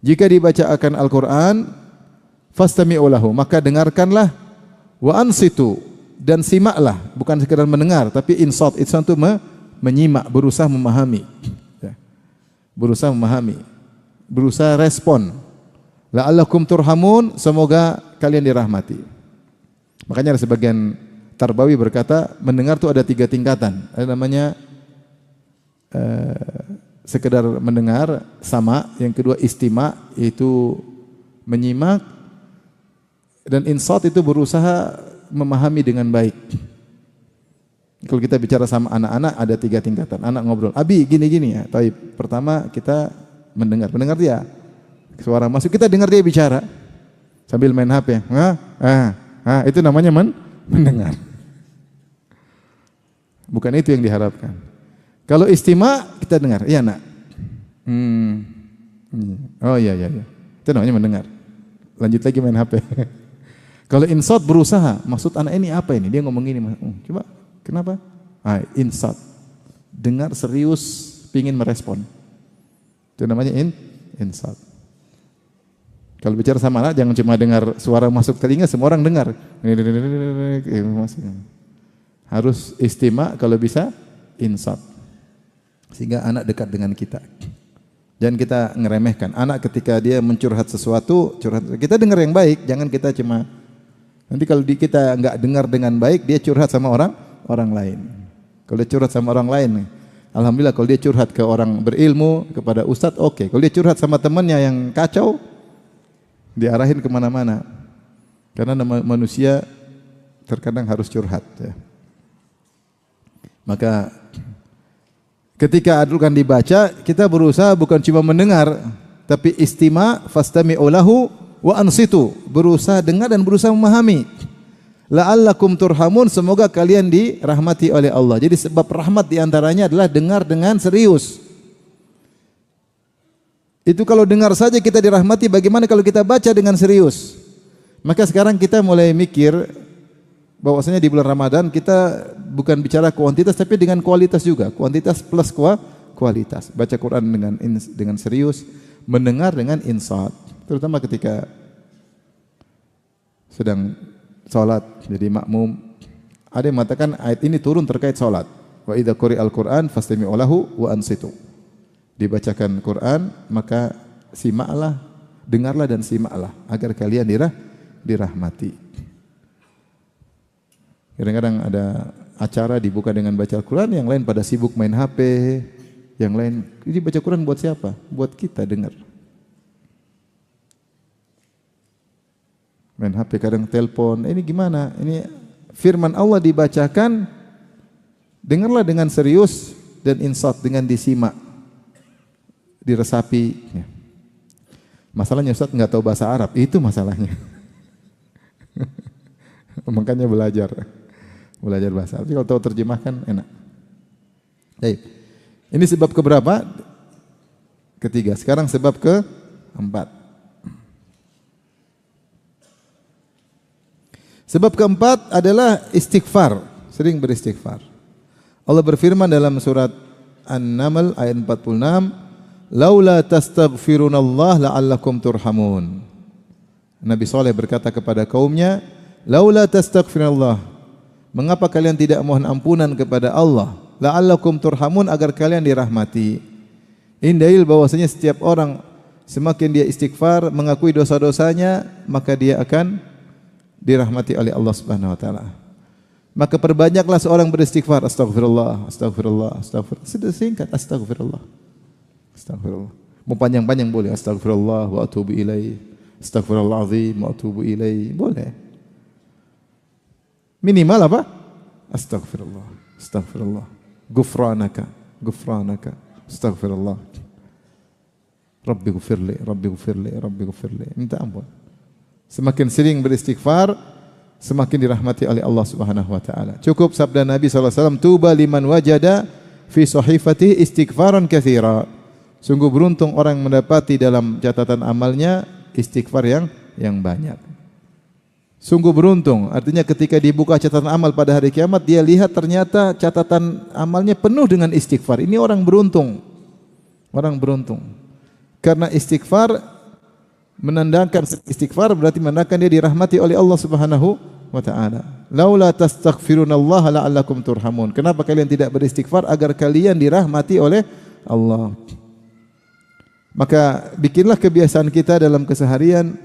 Jika dibacakan Al-Quran, fastami'u lahu, maka dengarkanlah, wa ansitu, dan simaklah, bukan sekedar mendengar, tapi insat itu menyimak, berusaha memahami. Ya. Berusaha memahami, berusaha respon. La'allakum turhamun, semoga kalian dirahmati. Makanya ada sebagian Tarbawi berkata, mendengar itu ada 3 tingkatan. Ada namanya sekedar mendengar, sama. Yang kedua istima, itu menyimak. Dan insat itu berusaha memahami dengan baik. Kalau kita bicara sama anak-anak ada 3 tingkatan. Anak ngobrol, "Abi gini-gini ya." Taib. Pertama kita mendengar dia. Suara masuk, kita dengar dia bicara sambil main HP. Itu namanya mendengar. Bukan itu yang diharapkan. Kalau istima kita dengar, "Iya, Nak." Oh iya. Itu namanya mendengar. Lanjut lagi main HP. Kalau insat berusaha, maksud anak ini apa ini? Dia ngomong gini, coba kenapa? Insat. Dengar serius, pingin merespon. Itu namanya insat. Kalau bicara sama anak, jangan cuma dengar suara masuk telinga, semua orang dengar. Harus istima, kalau bisa insat. Sehingga anak dekat dengan kita. Jangan kita ngeremehkan. Anak ketika dia mencurhat sesuatu, kita dengar yang baik, jangan kita cuma, nanti kalau kita enggak dengar dengan baik, dia curhat sama orang lain. Kalau dia curhat sama orang lain, alhamdulillah. Kalau dia curhat ke orang berilmu, kepada ustadz, oke. Kalau dia curhat sama temannya yang kacau, diarahin kemana-mana. Karena manusia terkadang harus curhat. Ya. Maka ketika Al-Quran dibaca, kita berusaha bukan cuma mendengar, tapi istima, fastami'u lahu wa ansitu, berusaha dengar dan berusaha memahami. La'allakum turhamun, semoga kalian dirahmati oleh Allah. Jadi sebab rahmat diantaranya adalah dengar dengan serius. Itu kalau dengar saja kita dirahmati, bagaimana kalau kita baca dengan serius? Maka sekarang kita mulai mikir bahwasanya di bulan Ramadan kita bukan bicara kuantitas tapi dengan kualitas juga. Kuantitas plus kualitas. Baca Quran dengan serius, mendengar dengan insat. Terutama ketika sedang salat jadi makmum. Ada yang mengatakan ayat ini turun terkait salat. Wa idza quri'al Qur'an fastami'u lahu wa ansitu. Dibacakan Quran, maka simaklah, dengarlah dan simaklah agar kalian dirahmati. Kadang-kadang ada acara dibuka dengan baca Al-Quran, yang lain pada sibuk main HP, yang lain, ini baca Quran buat siapa? Buat kita dengar. Main HP, kadang telepon, ini gimana? Ini firman Allah dibacakan, dengarlah dengan serius dan insat, dengan disimak. diresapi. Ya. Masalahnya Ustaz nggak tahu bahasa Arab, itu masalahnya. Makanya belajar bahasa Arab. Tapi kalau tahu terjemahkan enak. Baik. Ini sebab keberapa? Ketiga. Sekarang sebab keempat. Sebab keempat adalah istighfar, sering beristighfar. Allah berfirman dalam surat An-Naml ayat 46, "Laula tastaghfirunallah la'allakum turhamun." Nabi Saleh berkata kepada kaumnya, "Laula tastaghfirunallah." Mengapa kalian tidak mohon ampunan kepada Allah? La'allakum turhamun, agar kalian dirahmati. Ini dalil bahwasanya setiap orang semakin dia istighfar, mengakui dosa-dosanya, maka dia akan dirahmati oleh Allah Subhanahu wa taala. Maka perbanyaklah seorang beristighfar, astagfirullah, astagfirullah, astagfirullah. Sudah singkat, astagfirullah. Astagfirullah. Mau panjang-panjang boleh, astagfirullah wa atubu ilaih, astagfirullahalazim wa atubu ilaih, boleh. Minimal apa? Astagfirullah, astagfirullah. Ghufranaka, ghufranaka, astagfirullah. Rabbi ghufirli, Rabbi ghufirli, Rabbi ghufirli. Minta ampun. Semakin sering beristighfar, semakin dirahmati oleh Allah Subhanahu wa taala. Cukup sabda Nabi sallallahu alaihi wasallam, "Tuba liman wajada fi sahifatihi istighfaran katsira." Sungguh beruntung orang mendapati dalam catatan amalnya istighfar yang banyak. Sungguh beruntung, artinya ketika dibuka catatan amal pada hari kiamat, dia lihat ternyata catatan amalnya penuh dengan istighfar. Ini orang beruntung. Orang beruntung. Karena istighfar menandakan, istighfar berarti menandakan dia dirahmati oleh Allah Subhanahu wa taala. Laula tastaghfirunallaha la'allakum turhamun. Kenapa kalian tidak beristighfar? Agar kalian dirahmati oleh Allah. Maka bikinlah kebiasaan kita dalam keseharian,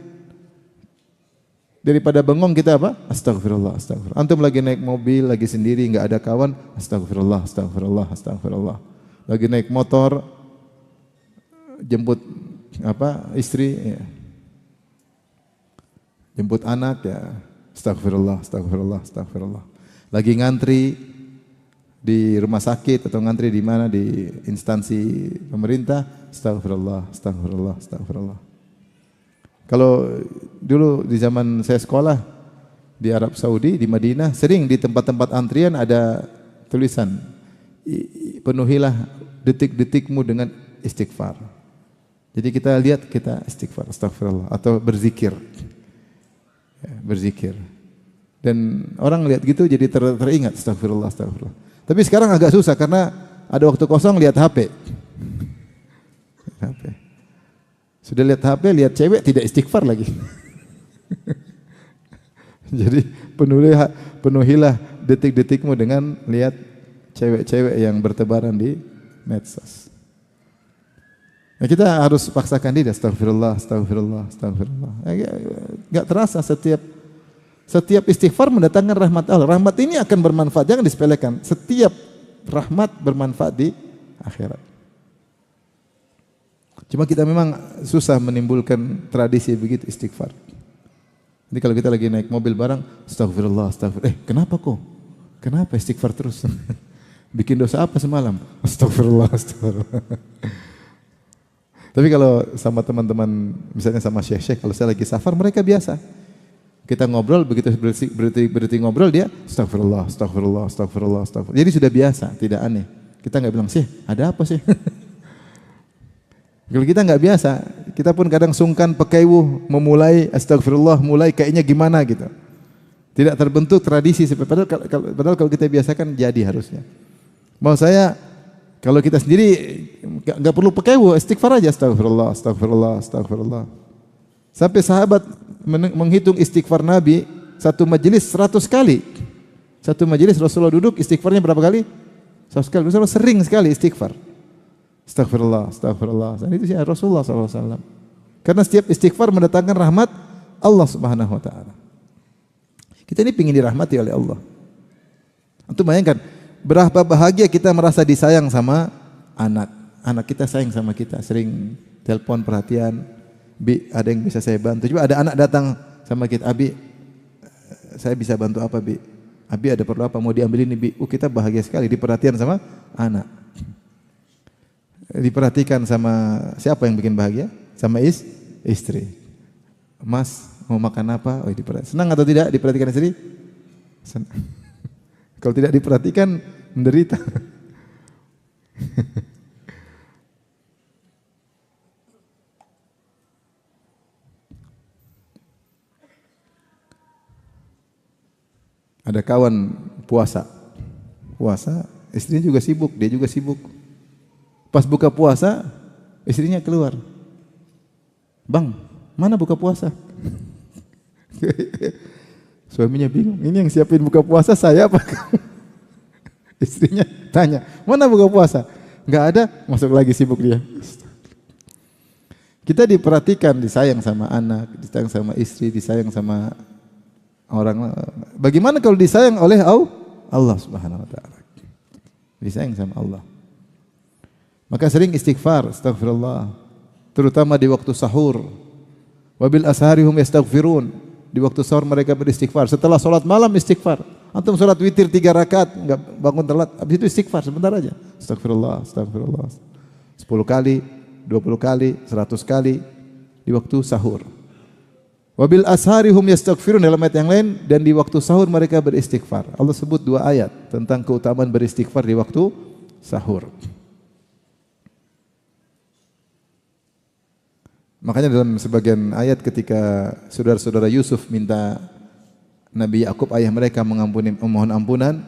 daripada bengong kita apa? Astagfirullah, astagfirullah. Antum lagi naik mobil, lagi sendiri, enggak ada kawan, astagfirullah, astagfirullah, astagfirullah. Lagi naik motor, jemput istri, ya. Jemput anak, ya, astagfirullah, astagfirullah, astagfirullah. Lagi ngantri di rumah sakit atau ngantri di mana, di instansi pemerintah, astagfirullah, astagfirullah, astagfirullah. Kalau dulu di zaman saya sekolah di Arab Saudi, di Madinah, sering di tempat-tempat antrian ada tulisan, penuhilah detik-detikmu dengan istighfar. Jadi kita lihat, kita istighfar, astagfirullah, atau berzikir. Ya, berzikir. Dan orang lihat gitu jadi teringat, astagfirullah, astagfirullah. Tapi sekarang agak susah karena ada waktu kosong lihat HP. Sudah lihat HP, lihat cewek, tidak istighfar lagi. Jadi penuhilah detik-detikmu dengan lihat cewek-cewek yang bertebaran di medsos. Nah, kita harus paksakan diri, astagfirullah, astagfirullah, astagfirullah. Enggak terasa setiap istighfar mendatangkan rahmat Allah. Rahmat ini akan bermanfaat, jangan disepelekan. Setiap rahmat bermanfaat di akhirat. Cuma kita memang susah menimbulkan tradisi begitu istighfar. Jadi kalau kita lagi naik mobil bareng, astagfirullah, astagfirullah. Kenapa kok? Kenapa istighfar terus? Bikin dosa apa semalam? Astagfirullah, astagfirullah. Tapi kalau sama teman-teman, misalnya sama syekh-syekh, kalau saya lagi safar, mereka biasa. Kita ngobrol, begitu berhenti ngobrol, dia astagfirullah, astagfirullah, astagfirullah, astagfirullah. Jadi sudah biasa, tidak aneh. Kita nggak bilang, "Syekh, ada apa sih?" Kalau kita nggak biasa, kita pun kadang sungkan pekewuh memulai astagfirullah, mulai kayaknya gimana gitu. Tidak terbentuk tradisi, padahal kalau kita biasakan jadi harusnya. Mau saya, kalau kita sendiri nggak perlu pekewuh, istighfar aja, astagfirullah, astagfirullah, astagfirullah. Sampai sahabat menghitung istighfar Nabi, satu majelis 100 kali. Satu majelis Rasulullah duduk, istighfarnya berapa kali? 100 kali. Rasulullah sering sekali istighfar. Astagfirullah, astagfirullah. Dan itu sih Rasulullah SAW. Karena setiap istighfar mendatangkan rahmat Allah Subhanahu wa taala. Kita ini ingin dirahmati oleh Allah. Untuk bayangkan berapa bahagia kita merasa disayang sama anak. Anak kita sayang sama kita, sering telepon perhatian. "Bi, ada yang bisa saya bantu?" Coba ada anak datang sama kita, "Abi, saya bisa bantu apa, Bi? Abi ada perlu apa? Mau diambilin nih, Bi." Kita bahagia sekali diperhatian sama anak. diperhatikan sama siapa yang bikin bahagia? Sama istri. Mas mau makan apa? Oh, diperhatikan. Senang atau tidak diperhatikan istri? Senang. Kalau tidak diperhatikan menderita. Ada kawan puasa, istrinya juga sibuk, dia juga sibuk. Pas buka puasa, istrinya keluar. Bang, mana buka puasa? Suaminya bingung, ini yang siapin buka puasa saya apa kamu? Istrinya tanya, mana buka puasa? Enggak ada, masuk lagi sibuk dia. Kita diperhatikan, disayang sama anak, disayang sama istri, disayang sama orang. Bagaimana kalau disayang oleh Allah Subhanahu wa taala? Disayang sama Allah. Maka sering istighfar, astagfirullah, terutama di waktu sahur. Wabil asharihum yastaghfirun. Di waktu sahur mereka beristighfar. Setelah salat malam istighfar. Antum salat witir 3 rakaat, enggak bangun telat, habis itu istighfar sebentar aja. Astagfirullah, astagfirullah. 10 kali, 20 kali, 100 kali di waktu sahur. Wabil asharihum yastaghfirun dalam ayat yang lain, dan di waktu sahur mereka beristighfar. Allah sebut 2 ayat tentang keutamaan beristighfar di waktu sahur. Makanya dalam sebagian ayat ketika saudara-saudara Yusuf minta Nabi Yakub ayah mereka memohon ampunan,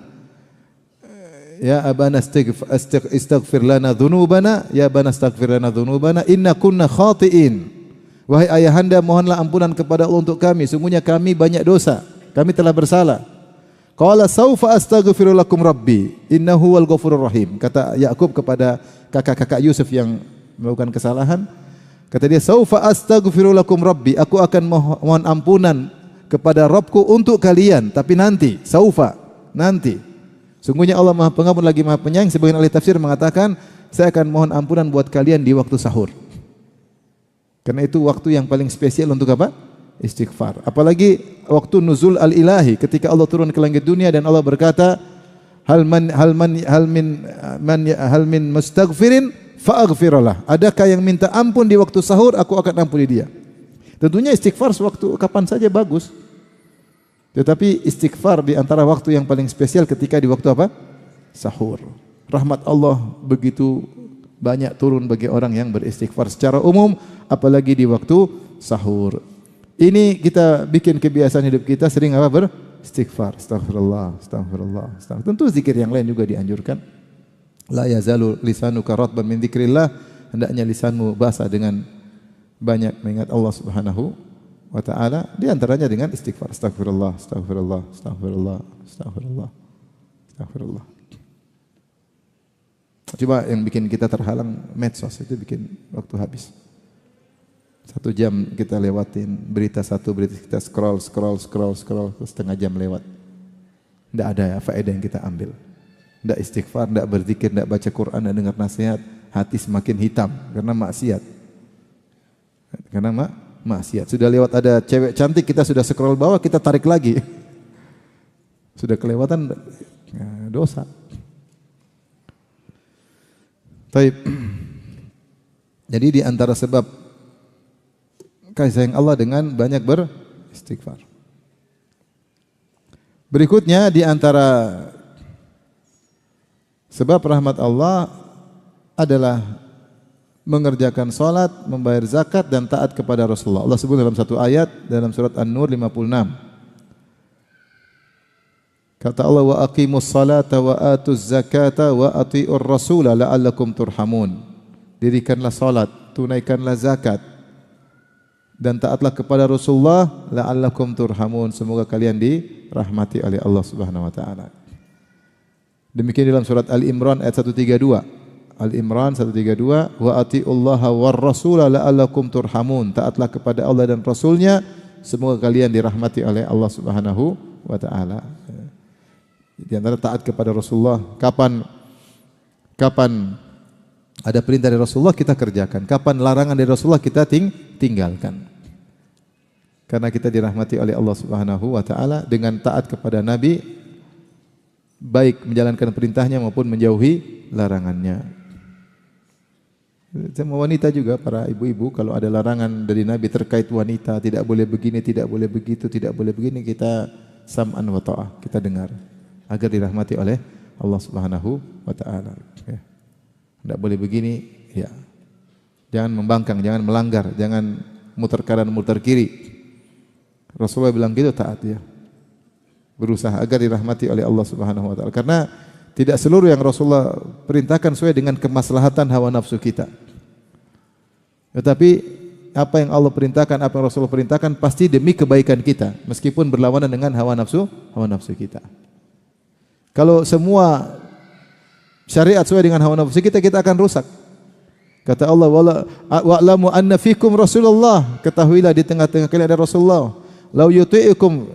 ya abana istaghfir lana dhunubana, ya abana istaghfir lana dhunubana inna kunna khati'in. Wahai ayahanda, mohonlah ampunan kepada Allah untuk kami, sungguhnya kami banyak dosa, kami telah bersalah. Qala saufa astaghfiru lakum rabbi innahu wal ghafurur rahim. Kata Yakub kepada kakak-kakak Yusuf yang melakukan kesalahan, kata dia, saufa astaghfiru lakum rabbi, aku akan mohon ampunan kepada Rabbku untuk kalian, tapi nanti, saufa, nanti. Sungguhnya Allah Maha Pengampun lagi Maha Penyayang. Sebagian ahli tafsir mengatakan, saya akan mohon ampunan buat kalian di waktu sahur. Karena itu waktu yang paling spesial untuk apa? Istighfar. Apalagi waktu nuzul al-ilahi, ketika Allah turun ke langit dunia dan Allah berkata, hal min mustaghfirin fa'aghfiralah. Adakah yang minta ampun di waktu sahur, aku akan ampuni dia. Tentunya istighfar sewaktu kapan saja bagus. Tetapi istighfar di antara waktu yang paling spesial ketika di waktu apa? Sahur. Rahmat Allah begitu banyak turun bagi orang yang beristighfar secara umum, apalagi di waktu sahur. Ini kita bikin kebiasaan hidup kita sering apa? Beristighfar. Astaghfirullah, astaghfirullah, astaghfirullah. Tentu zikir yang lain juga dianjurkan. La yazalu lisanuka ratban min dzikrillah. Hendaknya lisanmu basah dengan banyak mengingat Allah Subhanahu wa taala, di antaranya dengan istighfar. Astaghfirullah, astaghfirullah, astaghfirullah, astaghfirullah, astaghfirullah. Cuma yang bikin kita terhalang medsos, itu bikin waktu habis. 1 jam kita lewatin berita kita scroll setengah jam lewat. Tidak ada faedah yang kita ambil. Tidak istighfar, tidak berzikir, tidak baca Quran, tidak dengar nasihat, hati semakin hitam karena maksiat. Maksiat. Sudah lewat ada cewek cantik, kita sudah scroll bawah, kita tarik lagi. Sudah kelewatan dosa. Baik. Jadi di antara sebab kasih sayang Allah dengan banyak beristighfar. Berikutnya di antara sebab rahmat Allah adalah mengerjakan salat, membayar zakat dan taat kepada Rasulullah. Allah sebut dalam satu ayat dalam surat An-Nur 56. Kata Allah, wa aqimus salata wa atuz zakata wa atiur rasula la'allakum turhamun. Dirikanlah salat, tunaikanlah zakat dan taatlah kepada Rasulullah la'allakum turhamun. Semoga kalian dirahmati oleh Allah Subhanahu wa taala. Demikian dalam surat Al-Imran ayat 132. Al-Imran 132, wa atiullaha war rasula la'allakum turhamun. Taatlah kepada Allah dan Rasulnya, semoga kalian dirahmati oleh Allah Subhanahu wa taala. Di antara taat kepada Rasulullah, kapan ada perintah dari Rasulullah kita kerjakan, kapan larangan dari Rasulullah kita tinggalkan. Karena kita dirahmati oleh Allah Subhanahu wa taala dengan taat kepada Nabi, baik menjalankan perintahnya maupun menjauhi larangannya. Semua wanita juga, para ibu-ibu, kalau ada larangan dari Nabi terkait wanita, tidak boleh begini, tidak boleh begitu, tidak boleh begini, kita sam'an wa ta'ah, kita dengar agar dirahmati oleh Allah Subhanahu wa taala. Ya. Tidak boleh begini, ya. Jangan membangkang, jangan melanggar, jangan muter kanan, muter kiri. Rasulullah bilang gitu, taat ya. Berusaha agar dirahmati oleh Allah Subhanahu wa taala. Karena tidak seluruh yang Rasulullah perintahkan sesuai dengan kemaslahatan hawa nafsu kita. Tetapi apa yang Allah perintahkan, apa yang Rasulullah perintahkan pasti demi kebaikan kita, meskipun berlawanan dengan hawa nafsu kita. Kalau semua syariat sesuai dengan hawa nafsu kita, kita akan rusak. Kata Allah, wa'lamu anna fikum Rasulullah, ketahuilah di tengah-tengah kalian ada Rasulullah. Lau yuti'ikum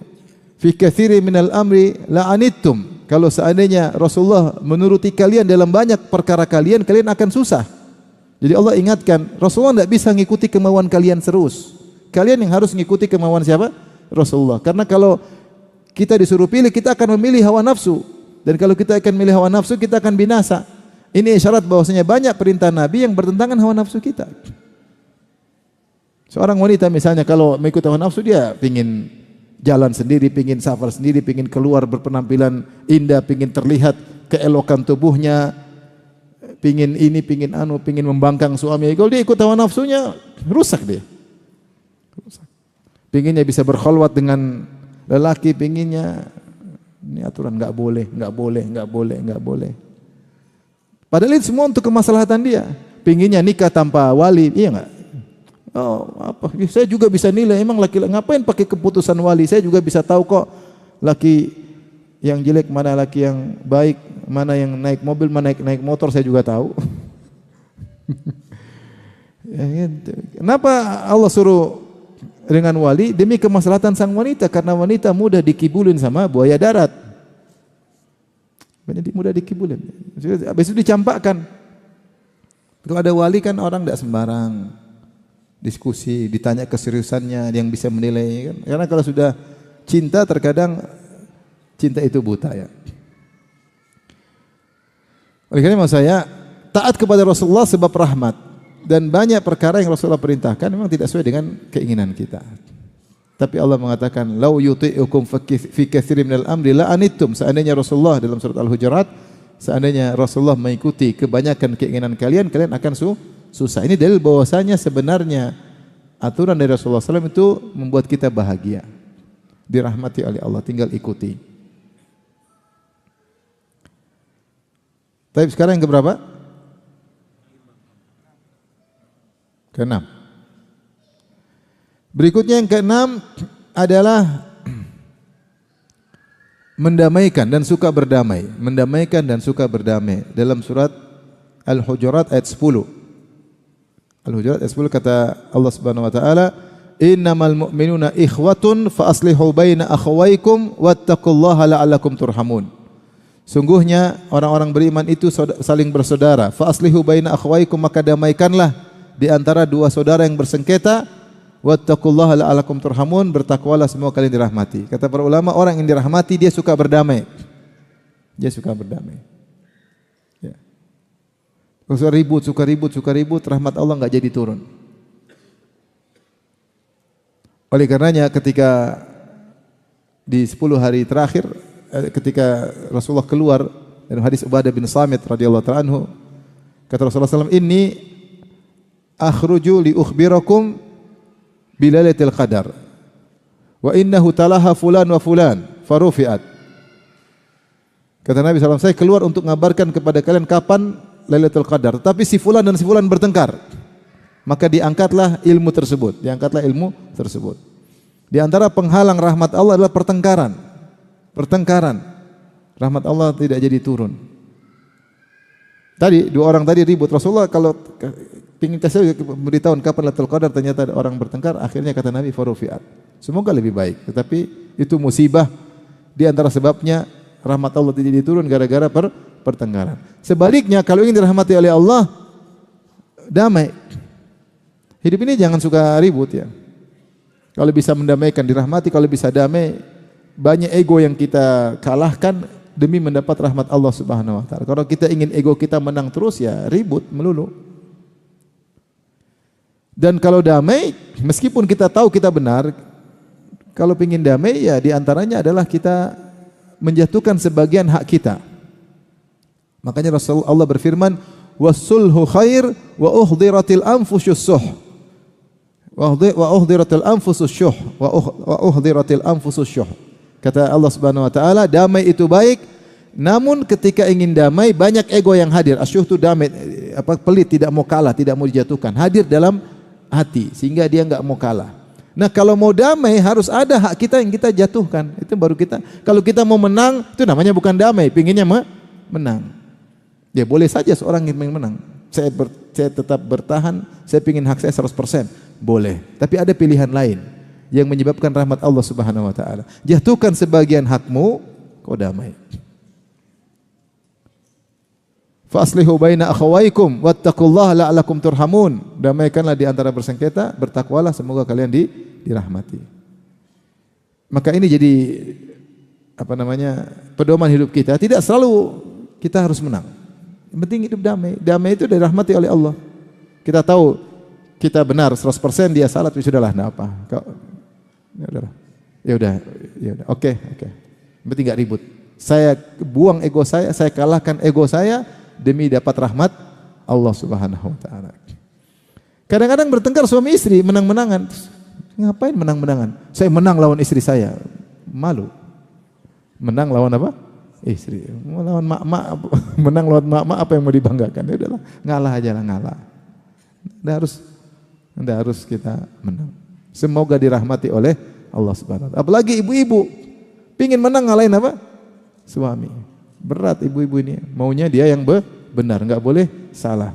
fi katsirin minal amri la'anittum. Kalau seandainya Rasulullah menuruti kalian dalam banyak perkara kalian akan susah. Jadi Allah ingatkan, Rasulullah tidak bisa mengikuti kemauan kalian terus. Kalian yang harus mengikuti kemauan siapa? Rasulullah. Karena kalau kita disuruh pilih, kita akan memilih hawa nafsu. Dan kalau kita akan memilih hawa nafsu, kita akan binasa. Ini isyarat bahwasanya banyak perintah Nabi yang bertentangan hawa nafsu kita. Seorang wanita misalnya kalau mengikuti hawa nafsu, dia pingin jalan sendiri, pingin safar sendiri, pingin keluar berpenampilan indah, pingin terlihat keelokan tubuhnya, pingin ini, pingin membangkang suami. Kalau dia ikut hawa nafsunya, rusak dia. Pinginnya bisa berkholwat dengan lelaki, pinginnya ini aturan nggak boleh. Padahal itu semua untuk kemaslahatan dia. Pinginnya nikah tanpa wali, iya nggak? Oh, apa? Saya juga bisa nilai. Emang laki-laki ngapain pakai keputusan wali? Saya juga bisa tahu kok laki yang jelek mana, laki yang baik mana, yang naik mobil mana, naik motor, saya juga tahu. Ya, gitu. Kenapa Allah suruh dengan wali? Demi kemaslahatan sang wanita, karena wanita mudah dikibulin sama buaya darat. Mudah dikibulin. Habis itu dicampakkan. Kalau ada wali kan orang tidak sembarang diskusi, ditanya keseriusannya, yang bisa menilai kan. Karena kalau sudah cinta, terkadang cinta itu buta ya. Oleh karena itu saya taat kepada Rasulullah sebab rahmat, dan banyak perkara yang Rasulullah perintahkan memang tidak sesuai dengan keinginan kita. Tapi Allah mengatakan, "Lau yuti'ukum fi katsirin minal amri la'anittum." Seandainya Rasulullah dalam surat Al-Hujurat, seandainya Rasulullah mengikuti kebanyakan keinginan kalian akan susah. Ini dalil bahwasanya sebenarnya aturan dari Rasulullah SAW itu membuat kita bahagia, dirahmati oleh Allah, tinggal ikuti. Tapi sekarang yang keberapa? Keenam. Berikutnya yang keenam adalah mendamaikan dan suka berdamai. Mendamaikan dan suka berdamai. Dalam surat Al-Hujurat ayat 10. Al-Hujurat ayat 10 kata Allah Subhanahu wa taala, "Innamal mu'minuna ikhwatun fa aslihu baina akhawaykum wattaqullaha la'allakum turhamun." Sungguhnya orang-orang beriman itu saling bersaudara. Fa aslihu baina akhawaykum, maka damaikanlah di antara dua saudara yang bersengketa. Wattaqullaha la'allakum turhamun, bertakwalah semua kalian dirahmati. Kata para ulama, orang yang dirahmati dia suka berdamai. Dia suka berdamai. Ya. Suka ribut, rahmat Allah enggak jadi turun. Oleh karenanya ketika di 10 hari terakhir, ketika Rasulullah keluar dalam hadis Ubadah bin Samit radhiyallahu ta'ala anhu, kata Rasulullah SAW, "Inni akhruju li ukhbirakum bilailatul qadar wa innahu talaha fulan wa fulan farufiat." Kata Nabi SAW, saya keluar untuk mengabarkan kepada kalian kapan Lailatul Qadar, tetapi si fulan dan si fulan bertengkar, maka diangkatlah ilmu tersebut. Di antara penghalang rahmat Allah adalah pertengkaran. Rahmat Allah tidak jadi turun. Tadi dua orang tadi ribut, Rasulullah kalau ingin kasih beritahu kapan Lailatul Qadar, ternyata ada orang bertengkar, akhirnya kata Nabi farufiat. Semoga lebih baik, tetapi itu musibah, di antara sebabnya rahmat Allah tidak diturun gara-gara pertengkaran. Sebaliknya kalau ingin dirahmati oleh Allah, damai. Hidup ini jangan suka ribut ya. Kalau bisa mendamaikan dirahmati, kalau bisa damai, banyak ego yang kita kalahkan demi mendapat rahmat Allah Subhanahu wa taala. Kalau kita ingin ego kita menang terus ya ribut melulu. Dan kalau damai, meskipun kita tahu kita benar, kalau ingin damai ya diantaranya adalah kita menjatuhkan sebagian hak kita. Makanya Rasulullah berfirman, "Was-sulhu khair wa uhdiratil anfusus suh." Wa uhdiratil anfusus syuh wa uhdiratil anfusus syuh. Kata Allah Subhanahu wa taala, damai itu baik, namun ketika ingin damai banyak ego yang hadir. Asyuh itu damai, pelit, tidak mau kalah, tidak mau dijatuhkan, hadir dalam hati sehingga dia enggak mau kalah. Nah, kalau mau damai harus ada hak kita yang kita jatuhkan. Itu baru kita. Kalau kita mau menang, itu namanya bukan damai, pinginnya menang. Ya boleh saja seorang ingin menang. Saya tetap bertahan, saya ingin hak saya 100%. Boleh. Tapi ada pilihan lain yang menyebabkan rahmat Allah Subhanahu wa taala. Jatuhkan sebagian hakmu, kau damai. Fa aslihu baina akhawaykum wattaqullaha la'allakum turhamun. Damaikanlah di antara bersengketa, bertakwalah semoga kalian dirahmati. Maka ini jadi pedoman hidup kita. Tidak selalu kita harus menang. Yang penting hidup damai. Damai itu dirahmati oleh Allah. Kita tahu kita benar 100%, dia salah, tapi sudahlah, enggak apa. Ya udah. Oke. Yang penting enggak ribut. Saya buang ego saya kalahkan ego saya demi dapat rahmat Allah Subhanahu wa taala. Kadang-kadang bertengkar suami istri, menang-menangan. Ngapain menang-menangan? Saya menang lawan istri saya. Malu. Menang lawan apa? Istri. Lawan mak-mak, menang lawan mak-mak, apa yang mau dibanggakan? Ya udahlah, ngalah aja lah, ngalah. Tidak harus kita menang. Semoga dirahmati oleh Allah Subhanahu wa taala. Apalagi ibu-ibu pingin menang ngalahin apa? Suami. Berat ibu-ibu ini. Maunya dia yang benar, enggak boleh salah.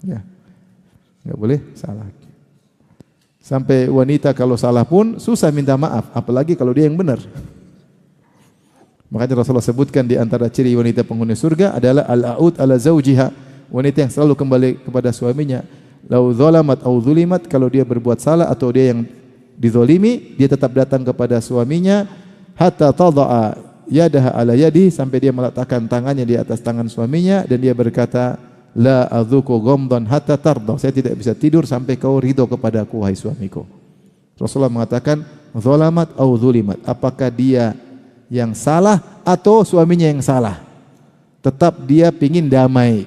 Ya. Enggak boleh salah. Sampai wanita kalau salah pun susah minta maaf, apalagi kalau dia yang benar. Makanya Rasulullah sebutkan di antara ciri wanita penghuni surga adalah al-aud ala zaujiha, wanita yang selalu kembali kepada suaminya. Lau zalamat au zulimat, kalau dia berbuat salah atau dia yang dizalimi, dia tetap datang kepada suaminya hatta tadha'a yadaha ala yadi, sampai dia meletakkan tangannya di atas tangan suaminya dan dia berkata, la adzuqu ghamdan hatta tarda, saya tidak bisa tidur sampai kau ridho kepada aku wahai suamiku. Rasulullah mengatakan zalamat au zulimat, apakah dia yang salah atau suaminya yang salah, tetap dia pingin damai.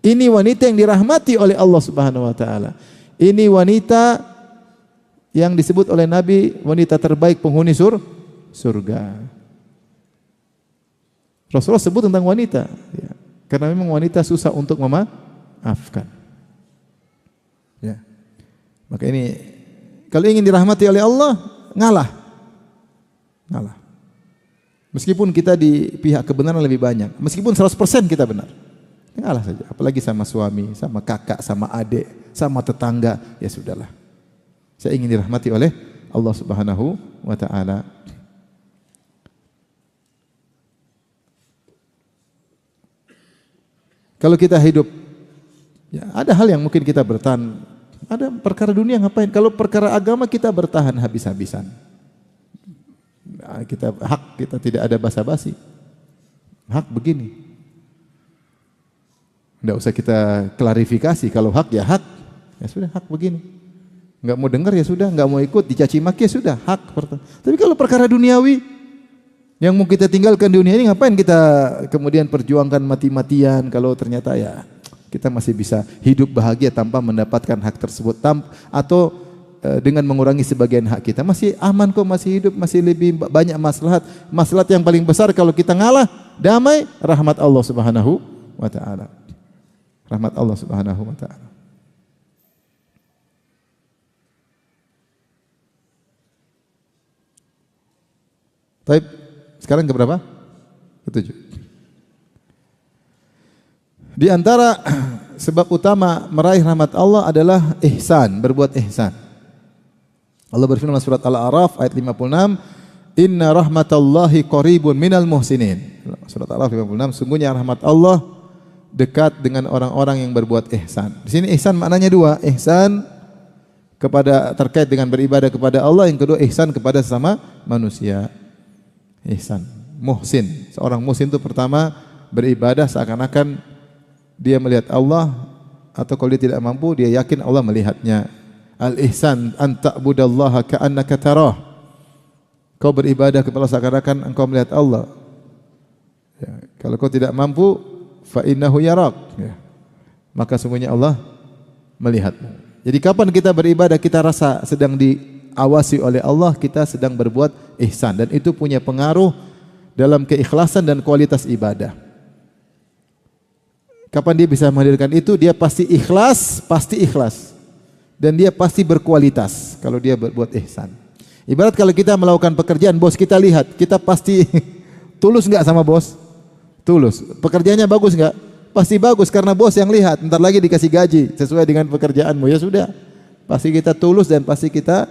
Ini wanita yang dirahmati oleh Allah Subhanahu wa taala. Ini wanita yang disebut oleh Nabi wanita terbaik penghuni surga. Rasulullah sebut tentang wanita, ya, karena memang wanita susah untuk memaafkan. Ya. Maka ini kalau ingin dirahmati oleh Allah, ngalah. Meskipun kita di pihak kebenaran lebih banyak, meskipun 100% kita benar, ngalah saja. Apalagi sama suami, sama kakak, sama adik, sama tetangga, ya sudahlah. Saya ingin dirahmati oleh Allah Subhanahu wa taala. Kalau kita hidup, ya, ada hal yang mungkin kita bertahan. Ada perkara dunia ngapain? Kalau perkara agama kita bertahan habis-habisan. Nah, kita tidak ada basa-basi. Hak begini. Tidak usah kita klarifikasi. Kalau hak ya hak. Ya sudah, hak begini. Enggak mau dengar ya sudah, enggak mau ikut dicaci maki ya sudah, hak. Tapi kalau perkara duniawi yang mau kita tinggalkan di dunia ini, ngapain kita kemudian perjuangkan mati-matian kalau ternyata ya kita masih bisa hidup bahagia tanpa mendapatkan hak tersebut, atau dengan mengurangi sebagian hak kita, masih aman kok, masih hidup, masih lebih banyak maslahat. Maslahat yang paling besar kalau kita ngalah, damai, rahmat Allah Subhanahu wa taala. Rahmat Allah Subhanahu wa taala. Baik, sekarang ke berapa? Ke-7. Di antara sebab utama meraih rahmat Allah adalah ihsan, berbuat ihsan. Allah berfirman dalam surat Al-A'raf ayat 56, "Inna rahmatallahi qaribun minal muhsinin." Surat Al-A'raf 56, sungguhnya rahmat Allah dekat dengan orang-orang yang berbuat ihsan. Di sini ihsan maknanya dua, ihsan terkait dengan beribadah kepada Allah, yang kedua ihsan kepada sesama manusia. Ihsan, muhsin. Seorang muhsin itu pertama beribadah seakan-akan dia melihat Allah, atau kalau dia tidak mampu dia yakin Allah melihatnya. Al-ihsan an ta'budallaha ka'annaka tarah. Kau beribadah kepada Allah seakan-akan engkau melihat Allah. Ya, kalau kau tidak mampu, fa innahu yarak. Ya. Maka sungguhnya Allah melihatmu. Jadi kapan kita beribadah kita rasa sedang diawasi oleh Allah, kita sedang berbuat ihsan, dan itu punya pengaruh dalam keikhlasan dan kualitas ibadah. Kapan dia bisa menghadirkan itu? Dia pasti ikhlas, dan dia pasti berkualitas kalau dia berbuat ihsan. Ibarat kalau kita melakukan pekerjaan, bos kita lihat, kita pasti tulus enggak sama bos? Tulus. Pekerjaannya bagus enggak? Pasti bagus karena bos yang lihat. Ntar lagi dikasih gaji sesuai dengan pekerjaanmu, ya sudah. Pasti kita tulus dan pasti kita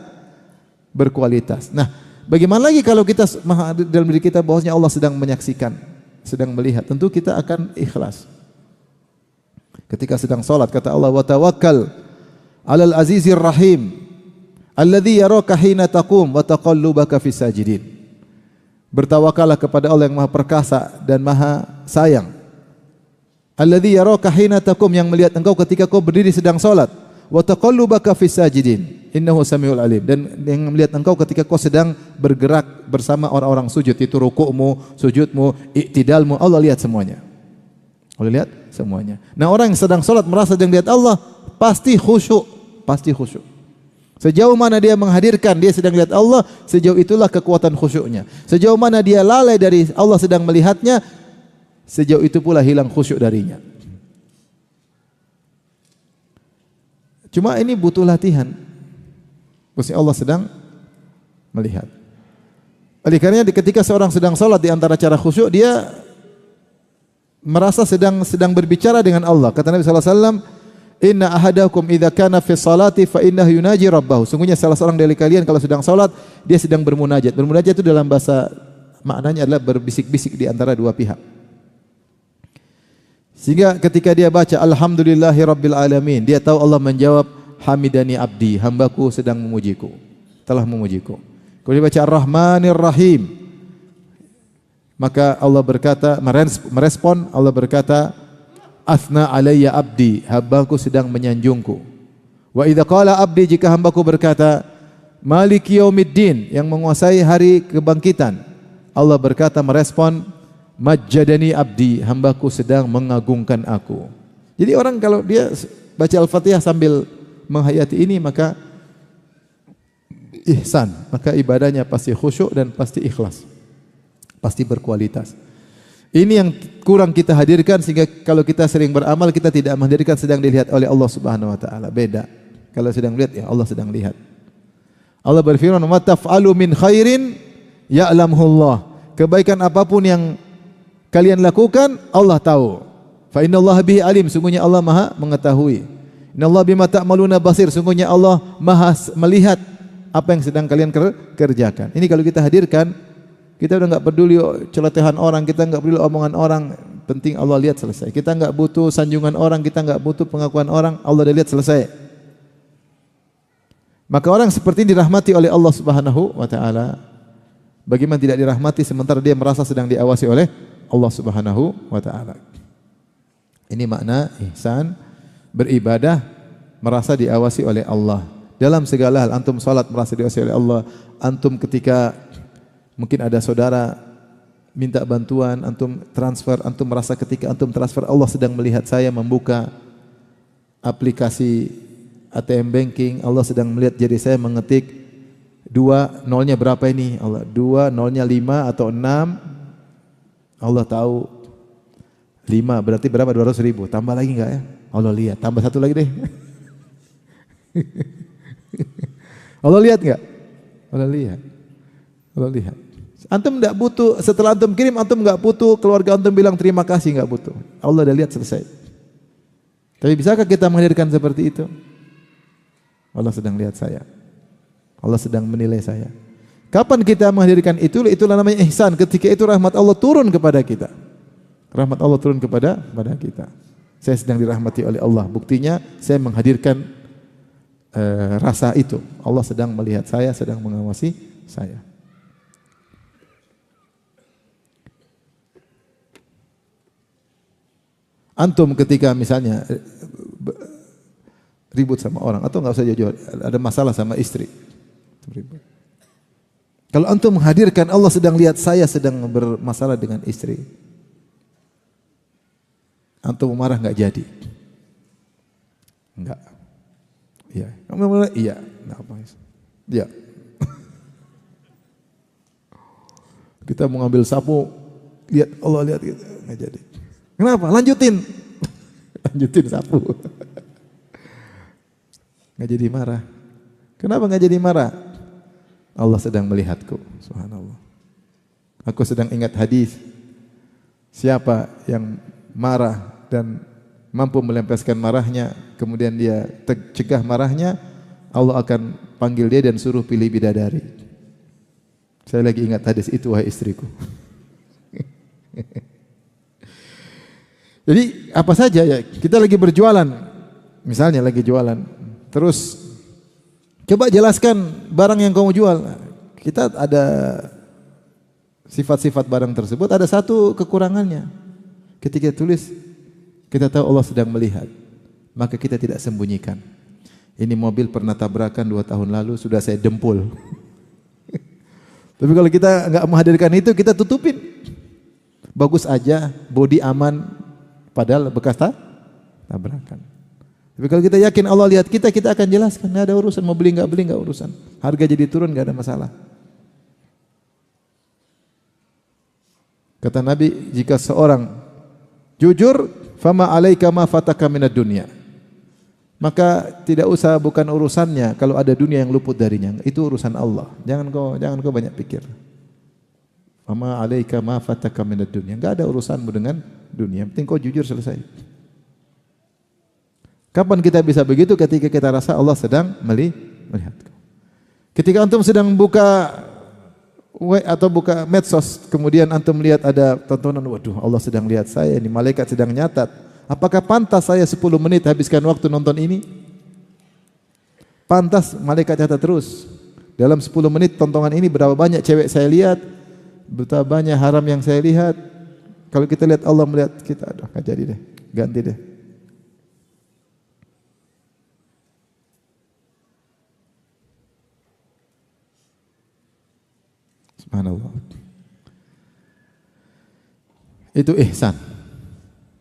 berkualitas. Nah, bagaimana lagi kalau kita dalam diri kita bahwasanya Allah sedang menyaksikan, sedang melihat, tentu kita akan ikhlas. Ketika sedang salat kata Allah, wa tawakkal 'alal azizir rahim alladzi yaraka hina taqum wa taqallubaka fis sajidin. Bertawakallah kepada Allah yang Maha Perkasa dan Maha Sayang. Alladzi yaraka hina taqum, yang melihat engkau ketika kau berdiri sedang salat, wa taqallubaka fis sajidin innahu samiul alim, dan yang melihat engkau ketika kau sedang bergerak bersama orang-orang sujud, itu rukukmu, sujudmu, iktidalmu, Allah lihat semuanya. Allah lihat semuanya. Nah, orang yang sedang salat merasa sedang lihat Allah, pasti khusyuk, pasti khusyuk. Sejauh mana dia menghadirkan dia sedang lihat Allah, sejauh itulah kekuatan khusyuknya. Sejauh mana dia lalai dari Allah sedang melihatnya, sejauh itu pula hilang khusyuk darinya. Cuma ini butuh latihan. Maksudnya Allah sedang melihat. Oleh karenanya ketika seorang sedang salat, di antara cara khusyuk dia merasa sedang berbicara dengan Allah. Kata Nabi sallallahu alaihi wasallam, "Inna ahadakum idza kana fi sholati fa innahu yunaji rabbahu." Sungguhnya salah seorang dari kalian kalau sedang salat, dia sedang bermunajat. Bermunajat itu dalam bahasa maknanya adalah berbisik-bisik di antara dua pihak. Sehingga ketika dia baca alhamdulillahi rabbil alamin, dia tahu Allah menjawab hamidani abdi, hambaku sedang memujiku, telah memujiku. Kalau dia baca ar-rahmanir rahim, maka Allah berkata, merespon, Allah berkata, athna alayya abdi, hambaku sedang menyanjungku. Wa idza qala abdi, jika hambaku berkata, maliki yaumiddin, yang menguasai hari kebangkitan, Allah berkata, merespon, majjadani abdi, hambaku sedang mengagungkan aku. Jadi orang kalau dia baca Al-Fatihah sambil menghayati ini, maka ihsan, maka ibadahnya pasti khusyuk dan pasti ikhlas, pasti berkualitas. Ini yang kurang kita hadirkan, sehingga kalau kita sering beramal kita tidak menghadirkan sedang dilihat oleh Allah Subhanahu wa taala. Beda. Kalau sedang lihat, ya Allah sedang lihat. Allah berfirman, "Wa taf'alu min khairin ya'lamuhu Allah." Kebaikan apapun yang kalian lakukan, Allah tahu. Fa innallaha bihi alim, sungguhnya Allah Maha mengetahui. Innallaha bima ta'maluna basir, sungguhnya Allah Maha melihat apa yang sedang kalian kerjakan. Ini kalau kita hadirkan, kita udah enggak peduli celotehan orang, kita enggak peduli omongan orang, penting Allah lihat selesai. Kita enggak butuh sanjungan orang, kita enggak butuh pengakuan orang, Allah udah lihat selesai. Maka orang seperti ini dirahmati oleh Allah Subhanahu wa taala. Bagaimana tidak dirahmati sementara dia merasa sedang diawasi oleh Allah Subhanahu wa taala. Ini makna ihsan, beribadah merasa diawasi oleh Allah. Dalam segala hal, antum salat merasa diawasi oleh Allah, antum ketika mungkin ada saudara minta bantuan, antum transfer, antum merasa ketika antum transfer Allah sedang melihat saya membuka aplikasi ATM banking, Allah sedang melihat jari saya mengetik 2 nolnya berapa ini? Allah 2 nolnya 5 atau 6. Allah tahu 5 berarti berapa? 200.000. Tambah lagi enggak ya? Allah lihat. Tambah 1 lagi deh. Allah lihat enggak? Allah lihat. Allah lihat. Antum enggak butuh, setelah antum kirim antum enggak butuh keluarga antum bilang terima kasih, enggak butuh. Allah udah lihat selesai. Tapi bisakah kita menghadirkan seperti itu? Allah sedang lihat saya. Allah sedang menilai saya. Kapan kita menghadirkan itu? Itulah namanya ihsan. Ketika itu rahmat Allah turun kepada kita. Rahmat Allah turun kepada kita. Saya sedang dirahmati oleh Allah. Buktinya saya menghadirkan rasa itu. Allah sedang melihat saya, sedang mengawasi saya. Antum ketika misalnya ribut sama orang atau enggak usah jauh-jauh, ada masalah sama istri. Ribut. Kalau antum menghadirkan Allah sedang lihat saya sedang bermasalah dengan istri, antum marah enggak jadi? Enggak. Iya. Kamu marah? Iya. Enggak apa. Iya. Kita mau ngambil sapu, lihat Allah lihat gitu, enggak jadi. Kenapa? Lanjutin. Lanjutin sapu. Enggak jadi marah. Kenapa enggak jadi marah? Allah sedang melihatku, subhanallah. Aku sedang ingat hadis. Siapa yang marah dan mampu melampiaskan marahnya, kemudian dia cegah marahnya, Allah akan panggil dia dan suruh pilih bidadari. Saya lagi ingat hadis itu, wahai istriku. Jadi apa saja ya, kita lagi berjualan, misalnya lagi jualan, terus coba jelaskan barang yang kamu jual. Kita ada sifat-sifat barang tersebut, ada satu kekurangannya. Ketika tulis, kita tahu Allah sedang melihat, maka kita tidak sembunyikan. Ini mobil pernah tabrakan 2 tahun lalu, sudah saya dempul. Tapi kalau kita enggak menghadirkan itu, kita tutupin. Bagus aja, bodi aman, padahal bekas tabrakan. Tapi kalau kita yakin Allah lihat kita, kita akan jelaskan. Nggak ada urusan, mau beli nggak urusan. Harga jadi turun nggak ada masalah. Kata Nabi, jika seorang jujur, fama alaika ma fataka minad dunya. Maka tidak usah, bukan urusannya kalau ada dunia yang luput darinya. Itu urusan Allah. Jangan kau banyak pikir. Fama alaika ma fataka minad dunya. Enggak ada urusanmu dengan dunia. Yang penting kau jujur, selesai. Kapan kita bisa begitu? Ketika kita rasa Allah sedang melihat. Ketika antum sedang buka atau buka medsos, kemudian antum melihat ada tontonan, waduh Allah sedang lihat saya, ini malaikat sedang nyatat. Apakah pantas saya 10 menit habiskan waktu nonton ini? Pantas malaikat catat terus. Dalam 10 menit tontonan ini berapa banyak cewek saya lihat, berapa banyak haram yang saya lihat. Kalau kita lihat Allah melihat kita, aduh nggak jadi deh, ganti deh. Subhanallah. Itu ihsan.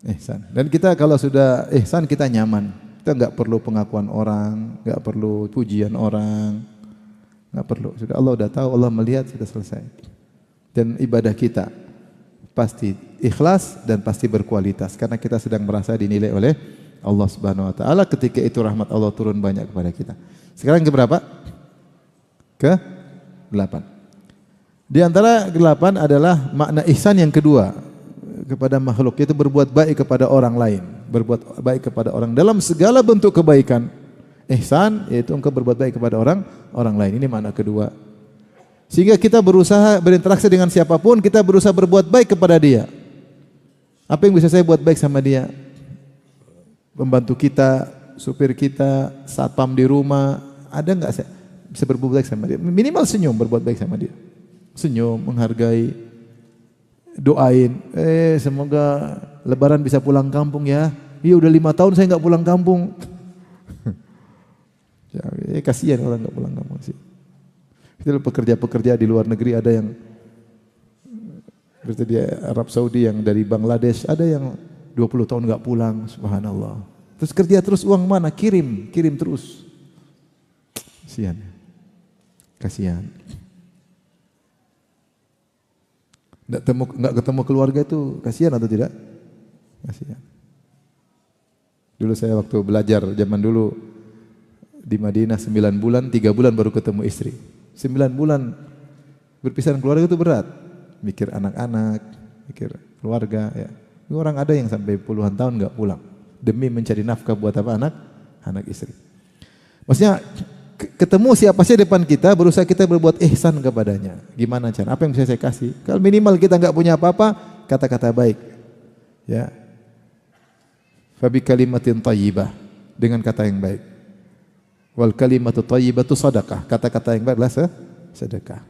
Ihsan. Dan kita kalau sudah ihsan, kita nyaman. Kita enggak perlu pengakuan orang, enggak perlu pujian orang. Enggak perlu. Sudah Allah sudah tahu, Allah melihat, sudah selesai. Dan ibadah kita pasti ikhlas dan pasti berkualitas karena kita sedang merasa dinilai oleh Allah Subhanahu wa taala. Ketika itu rahmat Allah turun banyak kepada kita. Sekarang ke berapa? Ke 8. Di antara 8 adalah makna ihsan yang kedua kepada makhluk, yaitu berbuat baik kepada orang lain, berbuat baik kepada orang dalam segala bentuk kebaikan. Ihsan yaitu engkau berbuat baik kepada orang lain. Ini makna kedua. Sehingga kita berusaha berinteraksi dengan siapapun, kita berusaha berbuat baik kepada dia. Apa yang bisa saya buat baik sama dia? Pembantu kita, supir kita, satpam di rumah, ada enggak saya bisa berbuat baik sama dia? Minimal senyum, berbuat baik sama dia. Senyum, menghargai, doain, semoga Lebaran bisa pulang kampung ya. Iya udah 5 tahun saya enggak pulang kampung. Ya, kasihan orang enggak pulang kampung sih. Itu pekerja-pekerja di luar negeri, ada yang seperti di Arab Saudi, yang dari Bangladesh, ada yang 20 tahun enggak pulang, subhanallah. Terus kerja terus, uang mana? Kirim terus. Kasihan. Kasihan. Enggak ketemu keluarga itu kasihan atau tidak? Kasihan. Dulu saya waktu belajar zaman dulu di Madinah 9 bulan, 3 bulan baru ketemu istri. 9 bulan berpisah dengan keluarga itu berat. Mikir anak-anak, mikir keluarga ya. Orang ada yang sampai puluhan tahun enggak pulang demi mencari nafkah buat apa? Anak istri. Maksudnya ketemu siapa sih depan kita, berusaha kita berbuat ihsan kepadanya. Gimana cara? Apa yang bisa saya kasih? Kalau minimal kita enggak punya apa-apa, kata-kata baik. Ya. Fabi kalimatin thayyibah, dengan kata yang baik. Wal kalimatu thayyibatu shadaqah, kata-kata yang baik adalah sedekah.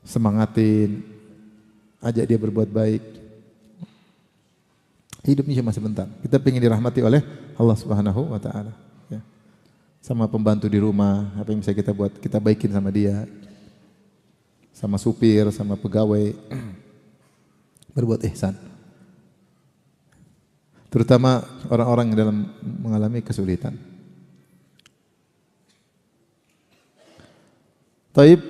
Semangatin, ajak dia berbuat baik. Hidup ini cuma sebentar. Kita ingin dirahmati oleh Allah Subhanahu wa taala, ya. sama pembantu di rumah, apa yang bisa kita buat, kita baikin sama dia, sama supir, sama pegawai, berbuat ihsan. Terutama orang-orang yang dalam mengalami kesulitan. Taib,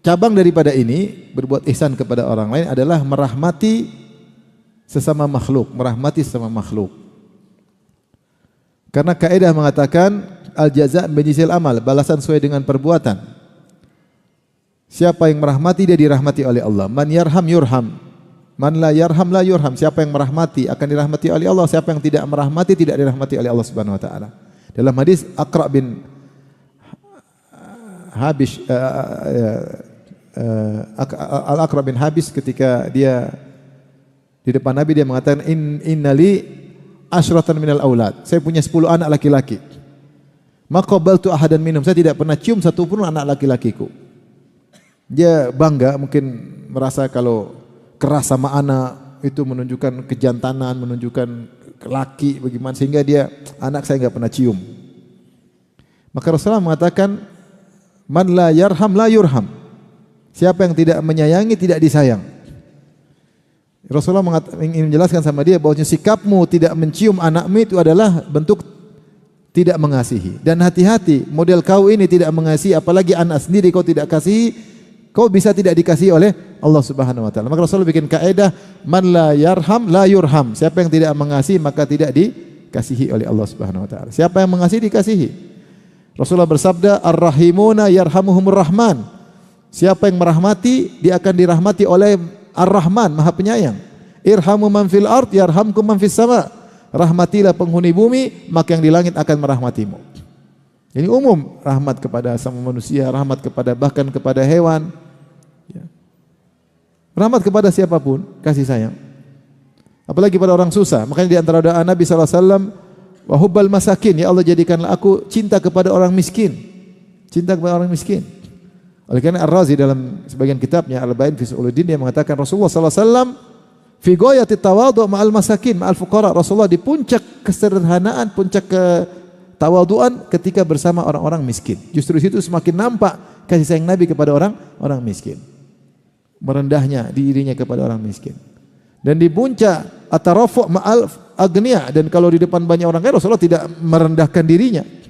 cabang daripada ini, berbuat ihsan kepada orang lain adalah merahmati sesama makhluk, merahmati sesama makhluk. Karena kaidah mengatakan al-jaza' min jinsil amal, balasan sesuai dengan perbuatan. Siapa yang merahmati dia dirahmati oleh Allah. Man yarham yurham. Man la yarham la yurham. Siapa yang merahmati akan dirahmati oleh Allah. Siapa yang tidak merahmati tidak dirahmati oleh Allah Subhanahu wa taala. Dalam hadis Aqra bin Habis Al-Aqra bin Habis ketika dia di depan Nabi dia mengatakan innali asyratan minal aulad. Saya punya 10 anak laki-laki. Maqabaltu ahadan minhum. Saya tidak pernah cium satu pun anak laki-lakiku. Dia bangga, mungkin merasa kalau keras sama anak itu menunjukkan kejantanan, menunjukkan laki bagaimana, sehingga dia, anak saya enggak pernah cium. Maka Rasulullah mengatakan, man la yarham la yurham. Siapa yang tidak menyayangi tidak disayang. Rasulullah ingin menjelaskan sama dia bahwa sikapmu tidak mencium anakmu itu adalah bentuk tidak mengasihi. Dan hati-hati, model kau ini tidak mengasihi, apalagi anak sendiri kau tidak kasihi, kau bisa tidak dikasihi oleh Allah Subhanahu wa taala. Maka Rasulullah bikin kaidah, man la yarham la yurham. Siapa yang tidak mengasihi maka tidak dikasihi oleh Allah Subhanahu wa taala. Siapa yang mengasihi dikasihi. Rasulullah bersabda, ar-rahimuna yarhamuhumur rahman. Siapa yang merahmati dia akan dirahmati oleh Ar-Rahman, Maha Penyayang. Irhamu man fil ard yarhamkum man fis sama. Rahmatilah penghuni bumi, maka yang di langit akan merahmatimu. Ini umum, rahmat kepada sama manusia, rahmat kepada bahkan kepada hewan. Ya. Rahmat kepada siapapun, kasih sayang. Apalagi pada orang susah. Makanya di antara doa Nabi SAW, wa hubbal masakin, ya Allah jadikanlah aku cinta kepada orang miskin. Cinta kepada orang miskin. Oleh karena Ar-Razi dalam sebagian kitabnya Al-Bain fi Usuluddin dia mengatakan Rasulullah SAW fi ghayati tawadhu' ma'al masakin ma'al fuqara. Rasulullah di puncak kesederhanaan, puncak ketawaduan ketika bersama orang-orang miskin. Justru di situ semakin nampak kasih sayang Nabi kepada orang miskin. Merendahnya dirinya kepada orang miskin. Dan di puncak at-tarafu' ma'al agniya, dan kalau di depan banyak orang kaya Rasulullah tidak merendahkan dirinya.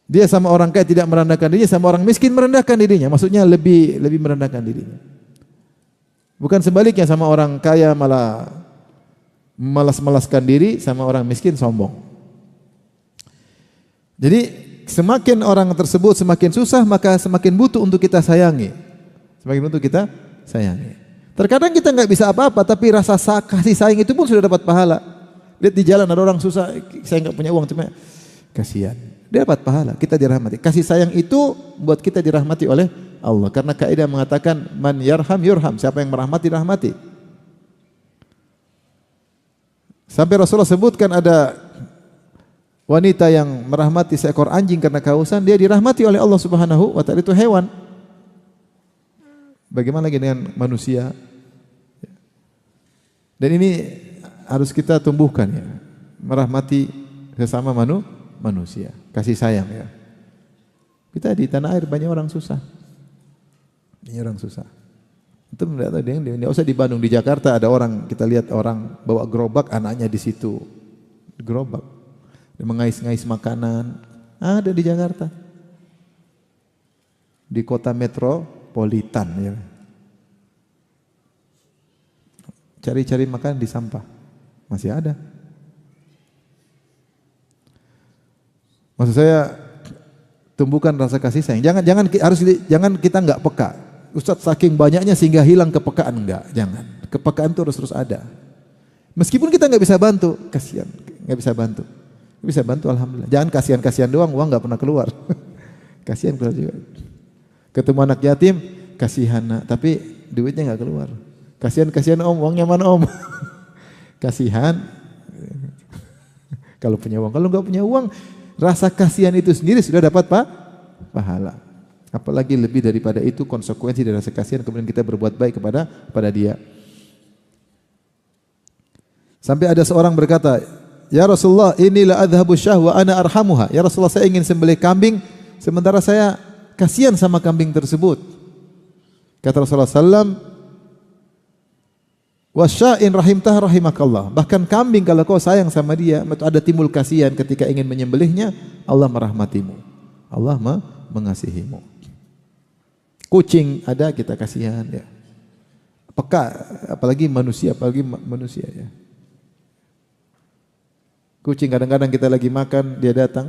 Dia sama orang kaya tidak merendahkan dirinya, sama orang miskin merendahkan dirinya. Maksudnya lebih merendahkan dirinya. Bukan sebaliknya, sama orang kaya malah malas-malaskan diri, sama orang miskin sombong. Jadi semakin orang tersebut semakin susah, maka semakin butuh untuk kita sayangi. Semakin butuh kita sayangi. Terkadang kita enggak bisa apa-apa, tapi rasa kasih sayang itu pun sudah dapat pahala. Lihat di jalan ada orang susah, saya enggak punya uang, cuma kasihan. Dia dapat pahala, kita dirahmati. Kasih sayang itu buat kita dirahmati oleh Allah. Karena kaidah mengatakan man yarham yurham. Siapa yang merahmati, rahmati. Sampai Rasulullah sebutkan ada wanita yang merahmati seekor anjing karena kehausan, dia dirahmati oleh Allah Subhanahu wa taala. Itu hewan. Bagaimana lagi dengan manusia? Dan ini harus kita tumbuhkan ya. Merahmati sesama manusia, kasih sayang ya. Kita di tanah air banyak orang susah. Banyak orang susah. Itu tidak usah di Bandung, di Jakarta ada orang, kita lihat orang bawa gerobak, anaknya di situ. Gerobak. Dia mengais-ngais makanan. Ada di Jakarta. Di kota metropolitan ya. Cari-cari makan di sampah. Masih ada. Maksud saya tumbuhkan rasa kasih sayang. Jangan kita enggak peka. Ustaz saking banyaknya sehingga hilang kepekaan, enggak. Jangan. Kepekaan itu harus terus ada. Meskipun kita enggak bisa bantu, kasihan, enggak bisa bantu. Bisa bantu alhamdulillah. Jangan kasihan-kasihan doang, uang enggak pernah keluar. Kasihan keluar juga. Ketemu anak yatim, kasihan nak, tapi duitnya enggak keluar. Kasihan om, uangnya mana om? Kasihan. Kalau punya uang, kalau enggak punya uang, rasa kasihan itu sendiri sudah dapat pahala. Apalagi lebih daripada itu konsekuensi dari rasa kasihan kemudian kita berbuat baik kepada dia. Sampai ada seorang berkata, Ya Rasulullah, inilah adhabu syah wa ana arhamuha. Ya Rasulullah, saya ingin sembelih kambing sementara saya kasihan sama kambing tersebut. Kata Rasulullah sallam, wasya'in rahimtah rahimakallah. Bahkan kambing kalau kau sayang sama dia, ada timbul kasihan ketika ingin menyembelihnya, Allah merahmatimu. Allah mengasihimu. Kucing ada kita kasihan ya. Peka, apalagi manusia ya. Kucing kadang-kadang kita lagi makan, dia datang,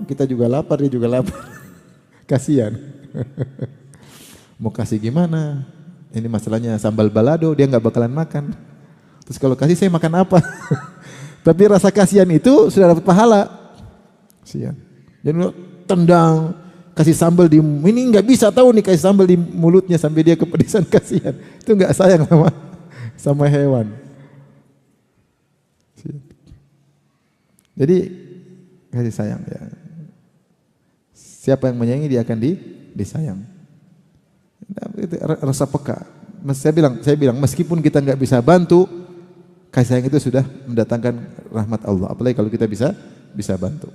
kita juga lapar, dia juga lapar. Kasihan. Mau kasih gimana? Ini masalahnya sambal balado, dia nggak bakalan makan. Terus kalau kasih saya makan apa? Tapi rasa kasihan itu sudah dapat pahala. Kasihan. Jadi tendang, kasih sambal di ini nggak bisa tahu nih kasih sambal di mulutnya sampai dia kepedisan, kasihan. Itu nggak sayang sama hewan. Jadi kasih sayang ya. Siapa yang menyayangi dia akan disayang. Rasa peka. Saya bilang meskipun kita nggak bisa bantu, kasih sayang itu sudah mendatangkan rahmat Allah. Apalagi kalau kita bisa bantu.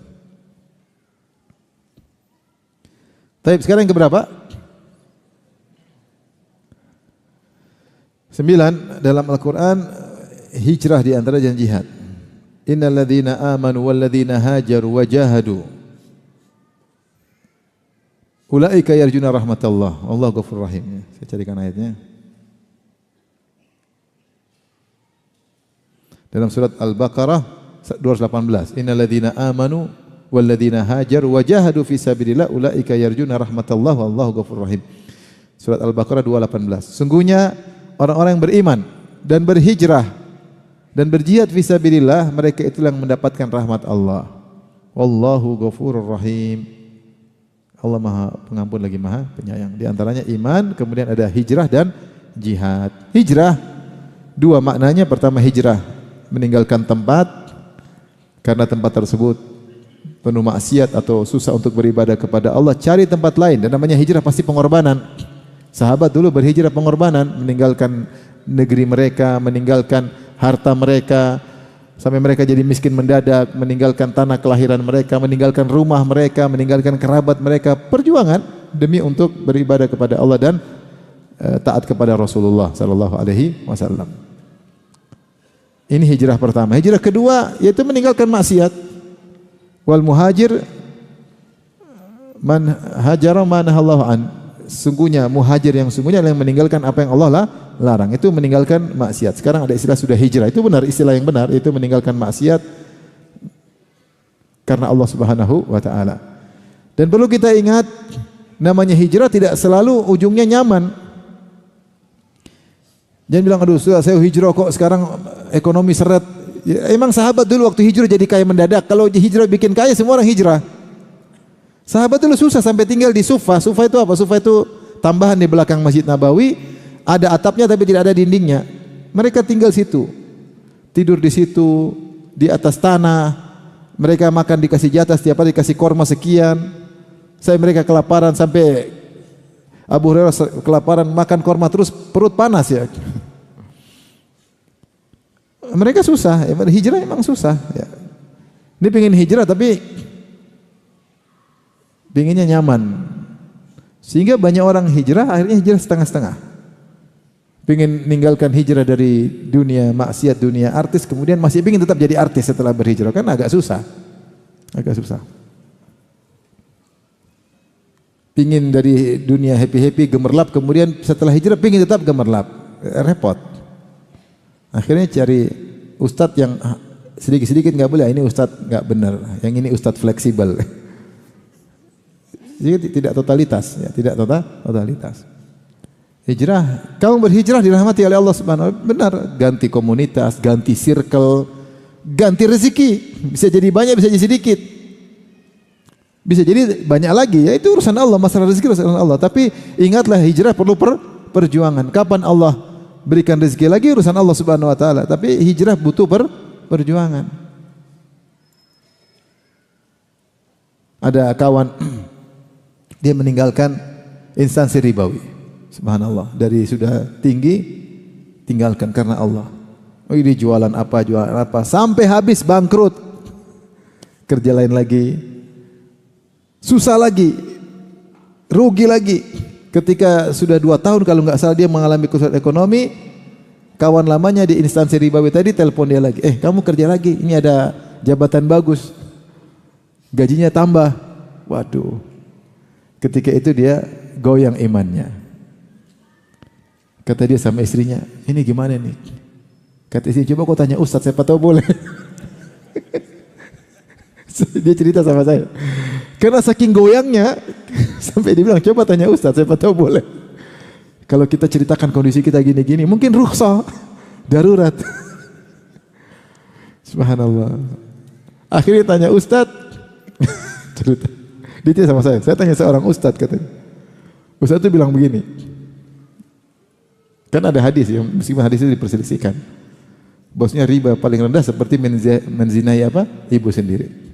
Baik, sekarang yang keberapa? 9 dalam Al-Quran, hijrah di antara dan jihad. Innal ladzina amanu wal ladzina hajaru wa jahadu ulaika yarjuna rahmatallah. Allah Ghafurur Rahim. Saya carikan ayatnya. Dalam surat Al-Baqarah 218. Innal ladzina amanu walladzina hajaru wa jahadu fi sabilillah ulaika yarjuna rahmatallah wallahu ghafurur rahim. Surat Al-Baqarah 218. Sungguhnya orang-orang yang beriman dan berhijrah dan berjihad fi sabilillah, mereka itulah yang mendapatkan rahmat Allah. Wallahu ghafurur rahim. Allah Maha Pengampun lagi Maha Penyayang. Di antaranya iman, kemudian ada hijrah dan jihad. Hijrah dua maknanya. Pertama, hijrah meninggalkan tempat karena tempat tersebut penuh maksiat atau susah untuk beribadah kepada Allah, cari tempat lain. Dan namanya hijrah pasti pengorbanan. Sahabat dulu berhijrah pengorbanan, meninggalkan negeri mereka, meninggalkan harta mereka, sampai mereka jadi miskin mendadak, meninggalkan tanah kelahiran mereka, meninggalkan rumah mereka, meninggalkan kerabat mereka, perjuangan demi untuk beribadah kepada Allah dan taat kepada Rasulullah sallallahu alaihi wasallam. Ini hijrah pertama. Hijrah kedua yaitu meninggalkan maksiat. Wal muhajir man hajara ma nahallahu an. Sungguhnya muhajir yang sungguhnya adalah yang meninggalkan apa yang Allah larang. Itu meninggalkan maksiat. Sekarang ada istilah sudah hijrah. Itu benar, istilah yang benar, itu meninggalkan maksiat karena Allah Subhanahu wa taala. Dan perlu kita ingat, namanya hijrah tidak selalu ujungnya nyaman. Jangan bilang, aduh saya hijrah kok sekarang ekonomi seret. Ya, emang sahabat dulu waktu hijrah jadi kaya mendadak. Kalau hijrah bikin kaya, semua orang hijrah. Sahabat dulu susah sampai tinggal di Sufa. Sufa itu apa? Sufa itu tambahan di belakang Masjid Nabawi. Ada atapnya tapi tidak ada dindingnya. Mereka tinggal situ. Tidur di situ, di atas tanah. Mereka makan dikasih jatah, setiap hari dikasih korma sekian. Mereka kelaparan sampai Abu Hurairah kelaparan makan korma terus perut panas ya. Mereka susah, hijrah memang susah ya. Ini pengen hijrah tapi pengennya nyaman. Sehingga banyak orang hijrah akhirnya hijrah setengah-setengah. Pengen ninggalkan hijrah dari dunia maksiat, dunia artis, kemudian masih pengen tetap jadi artis setelah berhijrah, kan agak susah. Agak susah. Pingin dari dunia happy-happy gemerlap, kemudian setelah hijrah pingin tetap gemerlap, repot. Akhirnya cari ustadz yang sedikit-sedikit nggak boleh, ini ustadz nggak benar, yang ini ustadz fleksibel. Jadi tidak totalitas, ya, tidak totalitas. Hijrah, kamu berhijrah dirahmati oleh Allah Subhanahu wa taala. Benar, ganti komunitas, ganti circle, ganti rezeki. Bisa jadi banyak, bisa jadi sedikit. Bisa jadi banyak lagi, ya itu urusan Allah, masalah rezeki urusan Allah. Tapi ingatlah hijrah perlu perjuangan. Kapan Allah berikan rezeki lagi urusan Allah Subhanahu wa taala. Tapi hijrah butuh perjuangan. Ada kawan dia meninggalkan instansi ribawi. Subhanallah, dari sudah tinggi tinggalkan karena Allah. Oh, ini jualan apa, sampai habis bangkrut. Kerja lain lagi, susah lagi, rugi lagi. Ketika sudah 2 tahun kalau nggak salah dia mengalami kesulitan ekonomi, kawan lamanya di instansi ribawi tadi telepon dia lagi, kamu kerja lagi, ini ada jabatan bagus, gajinya tambah. Waduh, ketika itu dia goyang imannya. Kata dia sama istrinya, ini gimana nih? Kata istri, coba kau tanya Ustadz, siapa tahu boleh. Dia cerita sama saya. Karena saking goyangnya, sampai dia bilang, coba tanya Ustadz, siapa tahu boleh. Kalau kita ceritakan kondisi kita gini-gini, mungkin rukhsah, darurat. Subhanallah. Akhirnya tanya Ustadz, cerita. Dia sama saya tanya seorang Ustadz, katanya. Ustadz itu bilang begini, kan ada hadis, ya, meskipun hadis itu diperselisihkan. Bosnya riba paling rendah seperti menzinai apa? Ibu sendiri.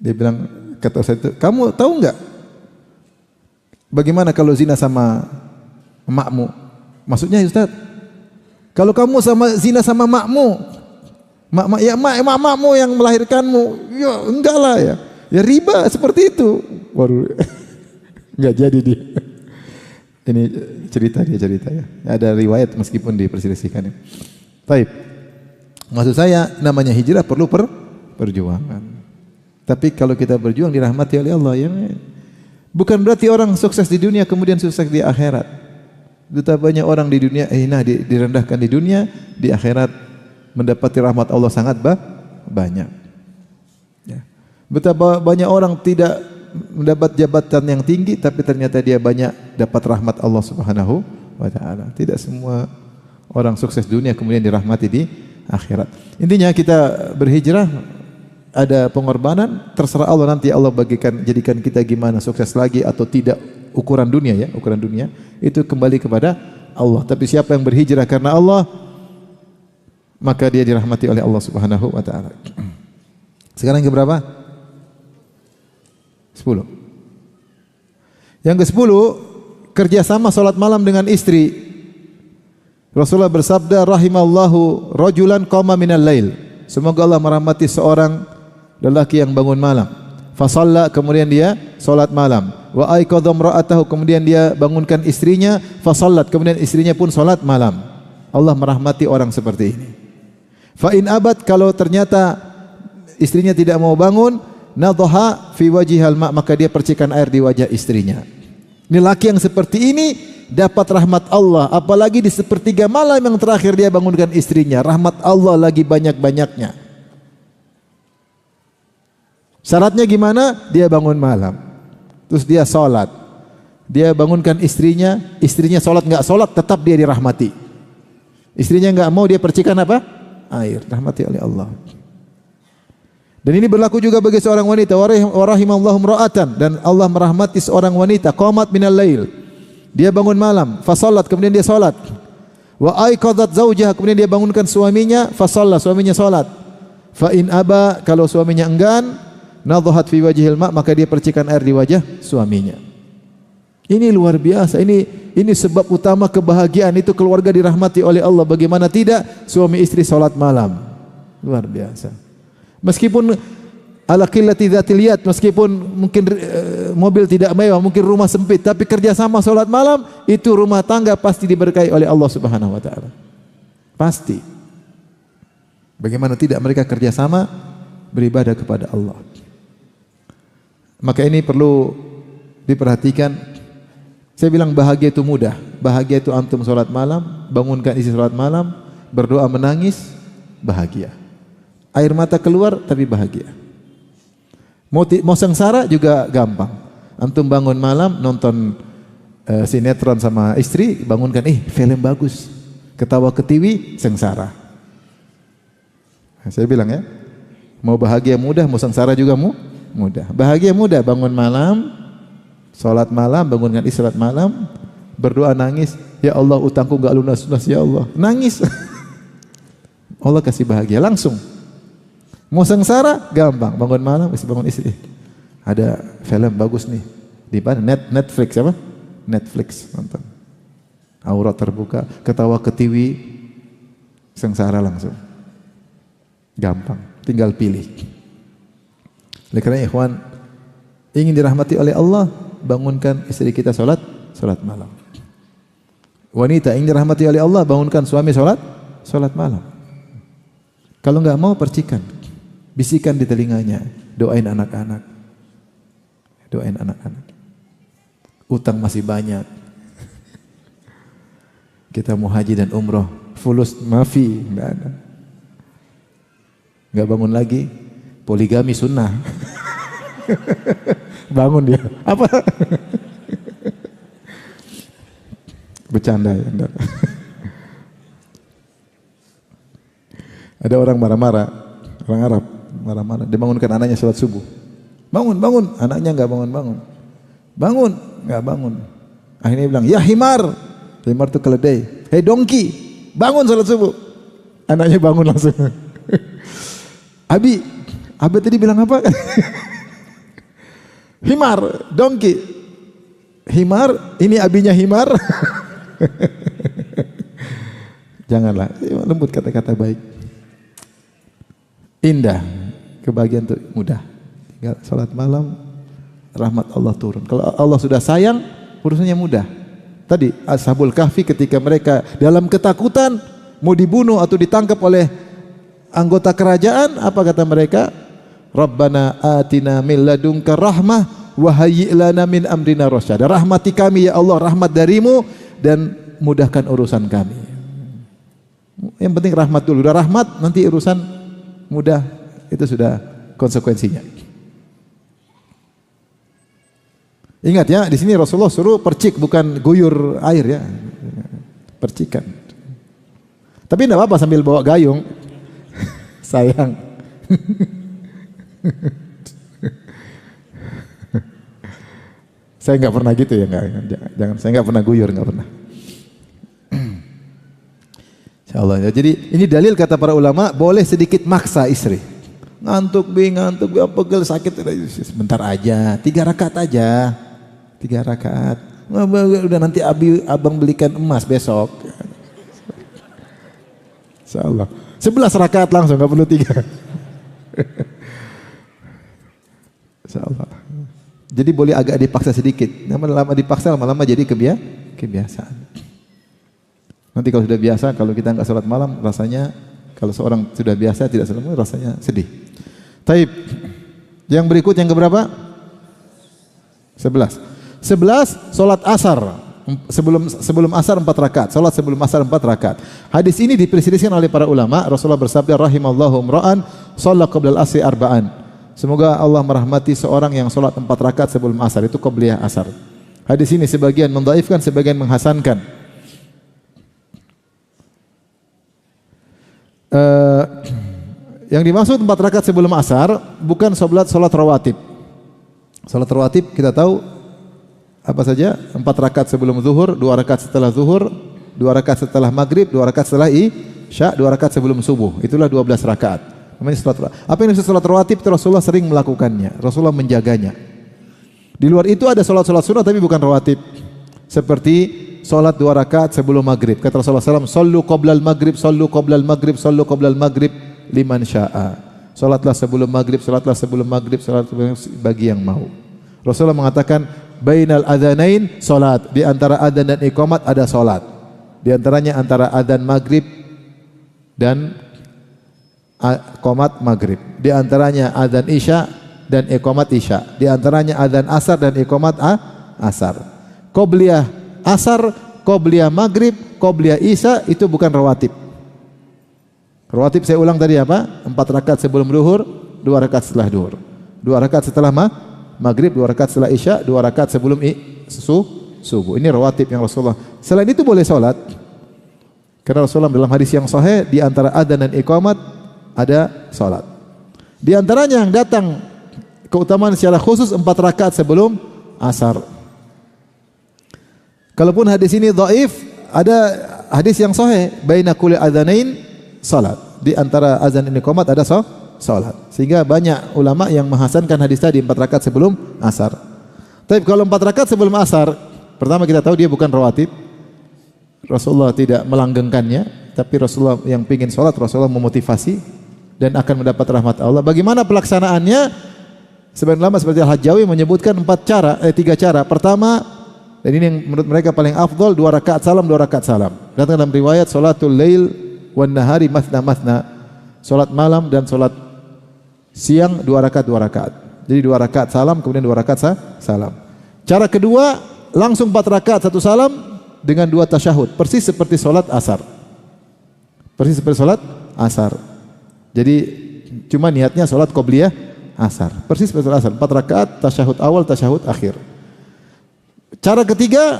Dia bilang, kata Ustaz itu, kamu tahu enggak bagaimana kalau zina sama emakmu? Maksudnya Ustaz, kalau kamu zina sama emakmu, emakmu yang melahirkanmu, ya enggak lah ya. Ya riba seperti itu. Waduh, enggak jadi dia. Ini cerita ya. Ada riwayat meskipun diperselisihkan. Baik. Maksud saya namanya hijrah perlu perjuangan. Tapi kalau kita berjuang dirahmati oleh Allah ya. Bukan berarti orang sukses di dunia kemudian sukses di akhirat. Betapa banyak orang di dunia direndahkan di dunia, di akhirat mendapati rahmat Allah sangat banyak. Ya. Betapa banyak orang tidak mendapat jabatan yang tinggi tapi ternyata dia banyak dapat rahmat Allah Subhanahu wa taala. Tidak semua orang sukses dunia kemudian dirahmati di akhirat. Intinya kita berhijrah ada pengorbanan, terserah Allah nanti Allah jadikan kita gimana, sukses lagi atau tidak, ukuran dunia itu kembali kepada Allah. Tapi siapa yang berhijrah karena Allah maka dia dirahmati oleh Allah Subhanahu wa taala. Sekarang yang berapa? 10. Yang ke-10, kerjasama salat malam dengan istri. Rasulullah bersabda, rahimallahu rajulan qama minal lail. Semoga Allah merahmati seorang lelaki yang bangun malam. Fa shalla, kemudian dia salat malam. Wa aiqadha imra'atahu, kemudian dia bangunkan istrinya. Fa shallat, kemudian istrinya pun salat malam. Allah merahmati orang seperti ini. Fa in abad, kalau ternyata istrinya tidak mau bangun, nadhaha fi wajhihal ma, maka dia percikan air di wajah istrinya. Ini laki yang seperti ini dapat rahmat Allah, apalagi di sepertiga malam yang terakhir dia bangunkan istrinya, rahmat Allah lagi banyak-banyaknya. Syaratnya gimana? Dia bangun malam, terus dia salat, dia bangunkan istrinya salat enggak salat tetap dia dirahmati. Istrinya enggak mau, dia percikan apa? Air, rahmati oleh Allah. Dan ini berlaku juga bagi seorang wanita. Wa rahimallahu imra'atan, dan Allah merahmati seorang wanita qamat minal lail. Dia bangun malam, fa salat, kemudian dia salat. Wa aiqadhat zaujaha, kemudian dia bangunkan suaminya, fa shalla, suaminya salat. Fa in aba, kalau suaminya enggan, nadhahat fi wajhil ma, maka dia percikan air di wajah suaminya. Ini luar biasa. Ini sebab utama kebahagiaan itu keluarga dirahmati oleh Allah. Bagaimana tidak suami istri salat malam. Luar biasa. Meskipun ala qillati dzatil yad, meskipun mungkin mobil tidak mewah, mungkin rumah sempit, tapi kerjasama salat malam, itu rumah tangga pasti diberkahi oleh Allah Subhanahu wa taala. Pasti. Bagaimana tidak mereka kerjasama beribadah kepada Allah. Maka ini perlu diperhatikan. Saya bilang bahagia itu mudah. Bahagia itu antum salat malam, bangunkan istri salat malam, berdoa menangis, bahagia. Air mata keluar tapi bahagia. Mau sengsara juga gampang. Antum bangun malam nonton sinetron sama istri, bangunkan, film bagus. Ketawa ketiwi, sengsara. Saya bilang ya, mau bahagia mudah, mau sengsara juga mudah. Bahagia mudah, bangun malam, salat malam, bangunkan istri salat malam, berdoa nangis, ya Allah utangku enggak lunas-lunas ya Allah. Nangis. Allah kasih bahagia langsung. Mau sengsara gampang, bangun malam bangun istri. Ada film bagus nih di mana? Netflix apa? Netflix nonton. aurat terbuka, ketawa ketiwi, sengsara langsung. Gampang, tinggal pilih. Oleh karena ikhwan, ingin dirahmati oleh Allah, bangunkan istri kita salat malam. Wanita ingin dirahmati oleh Allah, bangunkan suami salat malam. Kalau enggak mau, percikan, bisikan di telinganya, doain anak-anak. Doain anak-anak. Utang masih banyak. Kita mau haji dan umroh, fulus mafi, enggak ada. Enggak bangun lagi, poligami sunnah. Bangun dia. Apa? Bercanda ya. Ada orang marah-marah, orang Arab marah-marah. Dia bangunkan anaknya sholat subuh. Bangun, bangun. Anaknya enggak bangun-bangun. Bangun, enggak bangun. Akhirnya dia bilang, ya himar. Himar itu keledai. Hei dongki, bangun sholat subuh. Anaknya bangun langsung. Abi tadi bilang apa? Himar, dongki. Himar, ini abinya himar. Janganlah, lembut kata-kata baik. Indah, kebahagiaan itu mudah. Tinggal salat malam, rahmat Allah turun. Kalau Allah sudah sayang, urusannya mudah. Tadi Ashabul Kahfi ketika mereka dalam ketakutan mau dibunuh atau ditangkap oleh anggota kerajaan, apa kata mereka? Rabbana atina min ladunka rahmah wa hayyi' lana min amrina rasyada. Rahmati kami ya Allah, rahmat darimu dan mudahkan urusan kami. Yang penting rahmat dulu. Udah rahmat, nanti urusan mudah, itu sudah konsekuensinya. Ingat ya, di sini Rasulullah suruh percik, bukan guyur air ya. Percikan. Tapi enggak apa-apa sambil bawa gayung. Sayang. Saya enggak pernah gitu ya, enggak. Jangan, saya enggak pernah guyur, enggak pernah. Insyaallah ya. Jadi ini dalil kata para ulama, boleh sedikit maksa istri. Ngantuk, pegel, sakit, sebentar aja, 3 rakaat aja. 3 rakaat. Udah nanti abang belikan emas besok. Insyaallah. 11 rakaat langsung, enggak perlu 3. Insyaallah. Jadi boleh agak dipaksa sedikit. Lama-lama dipaksa, lama-lama jadi kebiasaan. Nanti kalau sudah biasa, kalau kita enggak salat malam, rasanya kalau seorang sudah biasa tidak salat malam, rasanya sedih. Taib. Yang berikut yang keberapa? 11 salat asar. Sebelum asar 4 rakaat. Salat sebelum asar 4 rakaat. Hadis ini diperselisihkan oleh para ulama. Rasulullah bersabda, rahimallahu imra'an shalla qabla al-asri arba'an. Semoga Allah merahmati seorang yang salat 4 rakaat sebelum asar. Itu qabliyah asar. Hadis ini sebagian mendhaifkan, sebagian menghasankan. Yang dimaksud 4 rakaat sebelum asar bukan salat rawatib. Salat rawatib kita tahu apa saja? 4 rakaat sebelum zuhur, 2 rakaat setelah zuhur, 2 rakaat setelah maghrib, 2 rakaat setelah isya, 2 rakaat sebelum subuh. Itulah 12 rakaat. Namanya salat. Apa yang disebut salat rawatib? Rasulullah sering melakukannya. Rasulullah menjaganya. Di luar itu ada salat-salat sunnah tapi bukan rawatib. Seperti salat 2 rakaat sebelum maghrib. Kata Rasulullah SAW, sallu qoblal maghrib, sallu qoblal maghrib, sallu qoblal maghrib liman sya'a. Salatlah sebelum maghrib, salatlah sebelum maghrib, salatlah bagi yang mau. Rasulullah mengatakan, bainal adzanain salat. Di antara adzan dan iqamat ada salat. Di antaranya antara adzan maghrib dan iqamat maghrib. Di antaranya adzan isya dan iqamat isya. Di antaranya adzan asar dan iqamat asar. Qobliyah asar, qobliyah maghrib, qobliyah isya itu bukan rawatib. Rawatib saya ulang tadi apa? 4 rakaat sebelum zuhur, 2 rakaat setelah zuhur. 2 rakaat setelah maghrib, 2 rakaat setelah isya, 2 rakaat sebelum subuh. Ini rawatib yang Rasulullah. Selain itu boleh salat. Karena Rasulullah dalam hadis yang sahih di antara adzan dan iqamat ada salat. Di antaranya yang datang keutamaan secara khusus 4 rakaat sebelum asar. Kalaupun hadis ini dhaif, ada hadis yang sahih, baina kulli adzanain salat. Di antara azan dan iqamat ada salat. Sehingga banyak ulama yang menghasankan hadis tadi 4 rakaat sebelum asar. Tapi kalau 4 rakaat sebelum asar, pertama kita tahu dia bukan rawatib. Rasulullah tidak melanggengkannya, tapi Rasulullah yang pingin sholat, Rasulullah memotivasi dan akan mendapat rahmat Allah. Bagaimana pelaksanaannya? Sebagian ulama seperti Al-Hajjawi menyebutkan 3 cara. Pertama, dan ini yang menurut mereka paling afdal, 2 rakaat salam, 2 rakaat salam. Datang dalam riwayat salatul lail wan nahari mathna mathna. Salat malam dan salat siang 2 rakaat 2 rakaat. Jadi 2 rakaat salam kemudian 2 rakaat salam. Cara kedua, langsung 4 rakaat 1 salam dengan 2 tasyahud, persis seperti salat asar. Persis seperti salat asar. Jadi cuma niatnya salat qobliyah asar. Persis seperti salat asar, 4 rakaat, tasyahud awal, tasyahud akhir. Cara ketiga,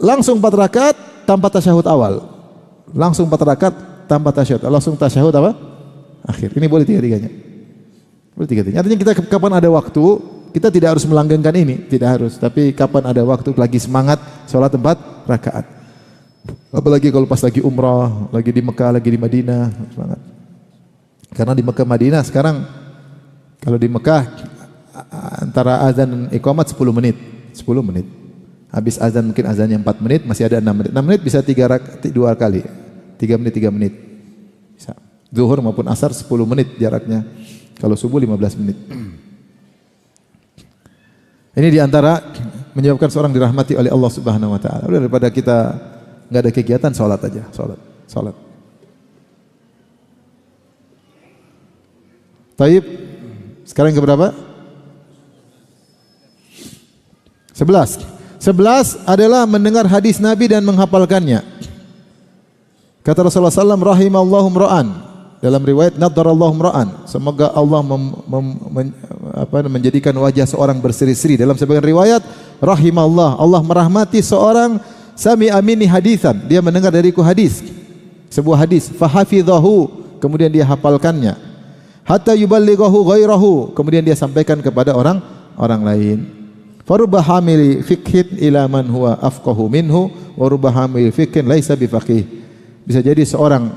langsung 4 rakaat tanpa tasyahud awal. Langsung 4 rakaat tanpa tasyahud. Langsung tasyahud apa? Akhir. Ini boleh 3-3-nya. Boleh 3-3. Artinya kita kapan ada waktu, kita tidak harus melanggengkan ini, tidak harus. Tapi kapan ada waktu, lagi semangat salat 4 rakaat. Apalagi kalau pas lagi umrah, lagi di Mekah, lagi di Madinah, semangat. Karena di Mekah Madinah sekarang, kalau di Mekah antara azan dan iqamat 10 menit. 10 menit. Habis azan mungkin azannya 4 menit, masih ada 6 menit. 6 menit bisa 2 kali. 3 menit, 3 menit. Bisa. Zuhur maupun asar 10 menit jaraknya. Kalau subuh 15 menit. Ini diantara menyebabkan seorang dirahmati oleh Allah Subhanahu Wa Taala. Daripada kita nggak ada kegiatan, sholat aja, sholat. Taib. Sekarang ke berapa? 11 adalah mendengar hadis Nabi dan menghafalkannya. Kata Rasulullah SAW, rahimallahu mra'an. Dalam riwayat, nadarallahu mra'an. Semoga Allah menjadikan wajah seorang berseri-seri. Dalam sebagian riwayat, rahimallah, Allah merahmati seorang sami'a minni hadithan. Dia mendengar dariku hadis. Sebuah hadis. Fahafidhahu. Kemudian dia hafalkannya. Hatta yuballighahu ghairahu. Kemudian dia sampaikan kepada orang lain. Farubah hamili fikhin ila man huwa afqahu minhu wa rubah hamili fikhin laisa bifaqih. Bisa jadi seorang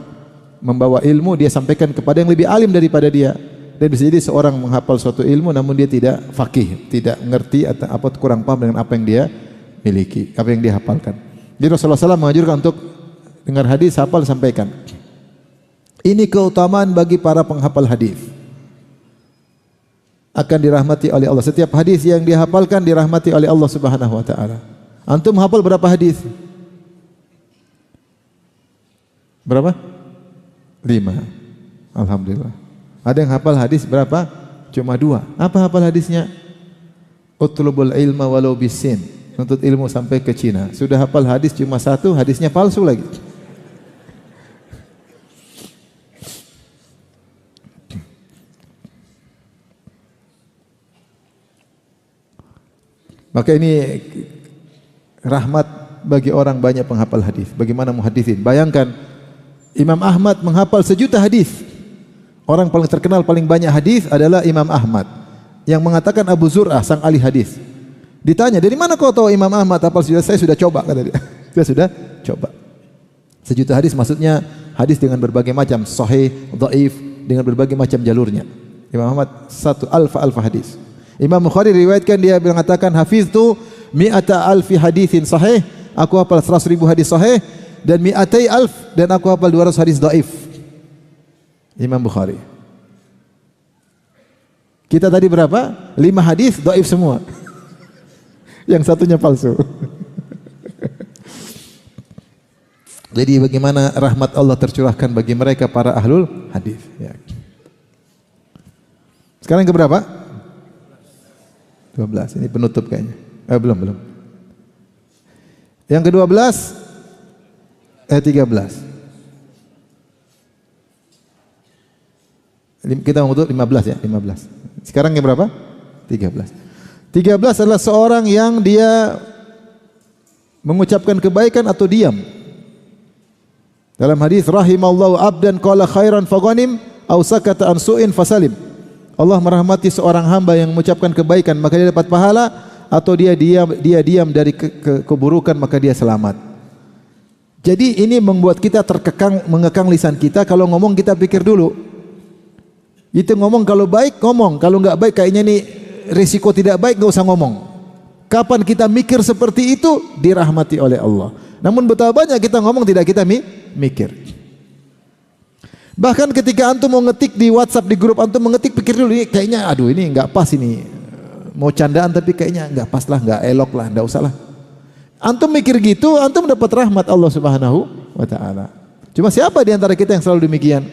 membawa ilmu, dia sampaikan kepada yang lebih alim daripada dia, dan bisa jadi seorang menghafal suatu ilmu namun dia tidak faqih, tidak mengerti atau apa, kurang paham dengan apa yang dia miliki, apa yang dia hafalkan. Jadi Rasulullah SAW menganjurkan untuk dengar hadis, hafal, sampaikan. Ini keutamaan bagi para penghafal hadis. Akan dirahmati oleh Allah. Setiap hadis yang dihafalkan dirahmati oleh Allah Subhanahu Wa Taala. Antum hafal berapa hadis? Berapa? 5. Alhamdulillah. Ada yang hafal hadis berapa? Cuma 2. Apa hafal hadisnya? Utlubul ilma walau bisin. Nuntut ilmu sampai ke Cina. Sudah hafal hadis cuma 1, hadisnya palsu lagi. Maka ini rahmat bagi orang banyak penghafal hadis. Bagaimana muhaddisin? Bayangkan Imam Ahmad menghafal 1.000.000 hadis. Orang paling terkenal paling banyak hadis adalah Imam Ahmad. Yang mengatakan Abu Zur'ah sang ahli hadis. Ditanya, "Dari mana kau tahu Imam Ahmad hafal 1.000.000?" "Saya sudah coba," kata dia. Dia sudah coba. 1.000.000 hadis maksudnya hadis dengan berbagai macam, sahih, dhaif, dengan berbagai macam jalurnya. Imam Ahmad 1,000 hadis. Imam Bukhari riwayatkan, dia mengatakan hafiztu mi'ata alfi haditsin sahih, aku hafal 100.000 hadis sahih, dan mi'atai alf, dan aku hafal 200 hadis dhaif. Imam Bukhari. Kita tadi berapa? 5 hadis dhaif semua. Yang satunya palsu. Jadi bagaimana rahmat Allah tercurahkan bagi mereka para ahlul hadis. Ya. Sekarang ke berapa? 12. Ini penutup kayaknya. Belum. Yang ke-12 13. Kita mau tutup 15 ya, 15. Sekarang yang berapa? 13. 13 adalah seorang yang dia mengucapkan kebaikan atau diam. Dalam hadis, rahimallahu abdan qala khairan faghanim aw sakata an su'in fasalim. Allah merahmati seorang hamba yang mengucapkan kebaikan maka dia dapat pahala, atau dia diam dari keburukan maka dia selamat. Jadi ini membuat kita mengekang lisan kita. Kalau ngomong kita pikir dulu. Itu ngomong kalau baik ngomong, kalau enggak baik kayaknya nih risiko tidak baik, enggak usah ngomong. Kapan kita mikir seperti itu dirahmati oleh Allah. Namun betapa banyak kita ngomong tidak kita mikir. Bahkan ketika antum mau ngetik di WhatsApp di grup antum mengetik, pikir dulu ini kayaknya aduh ini enggak pas ini. Mau candaan tapi kayaknya enggak pas lah, enggak elok lah, enggak usah lah. Antum mikir gitu, antum dapat rahmat Allah Subhanahu wa taala. Cuma siapa di antara kita yang selalu demikian?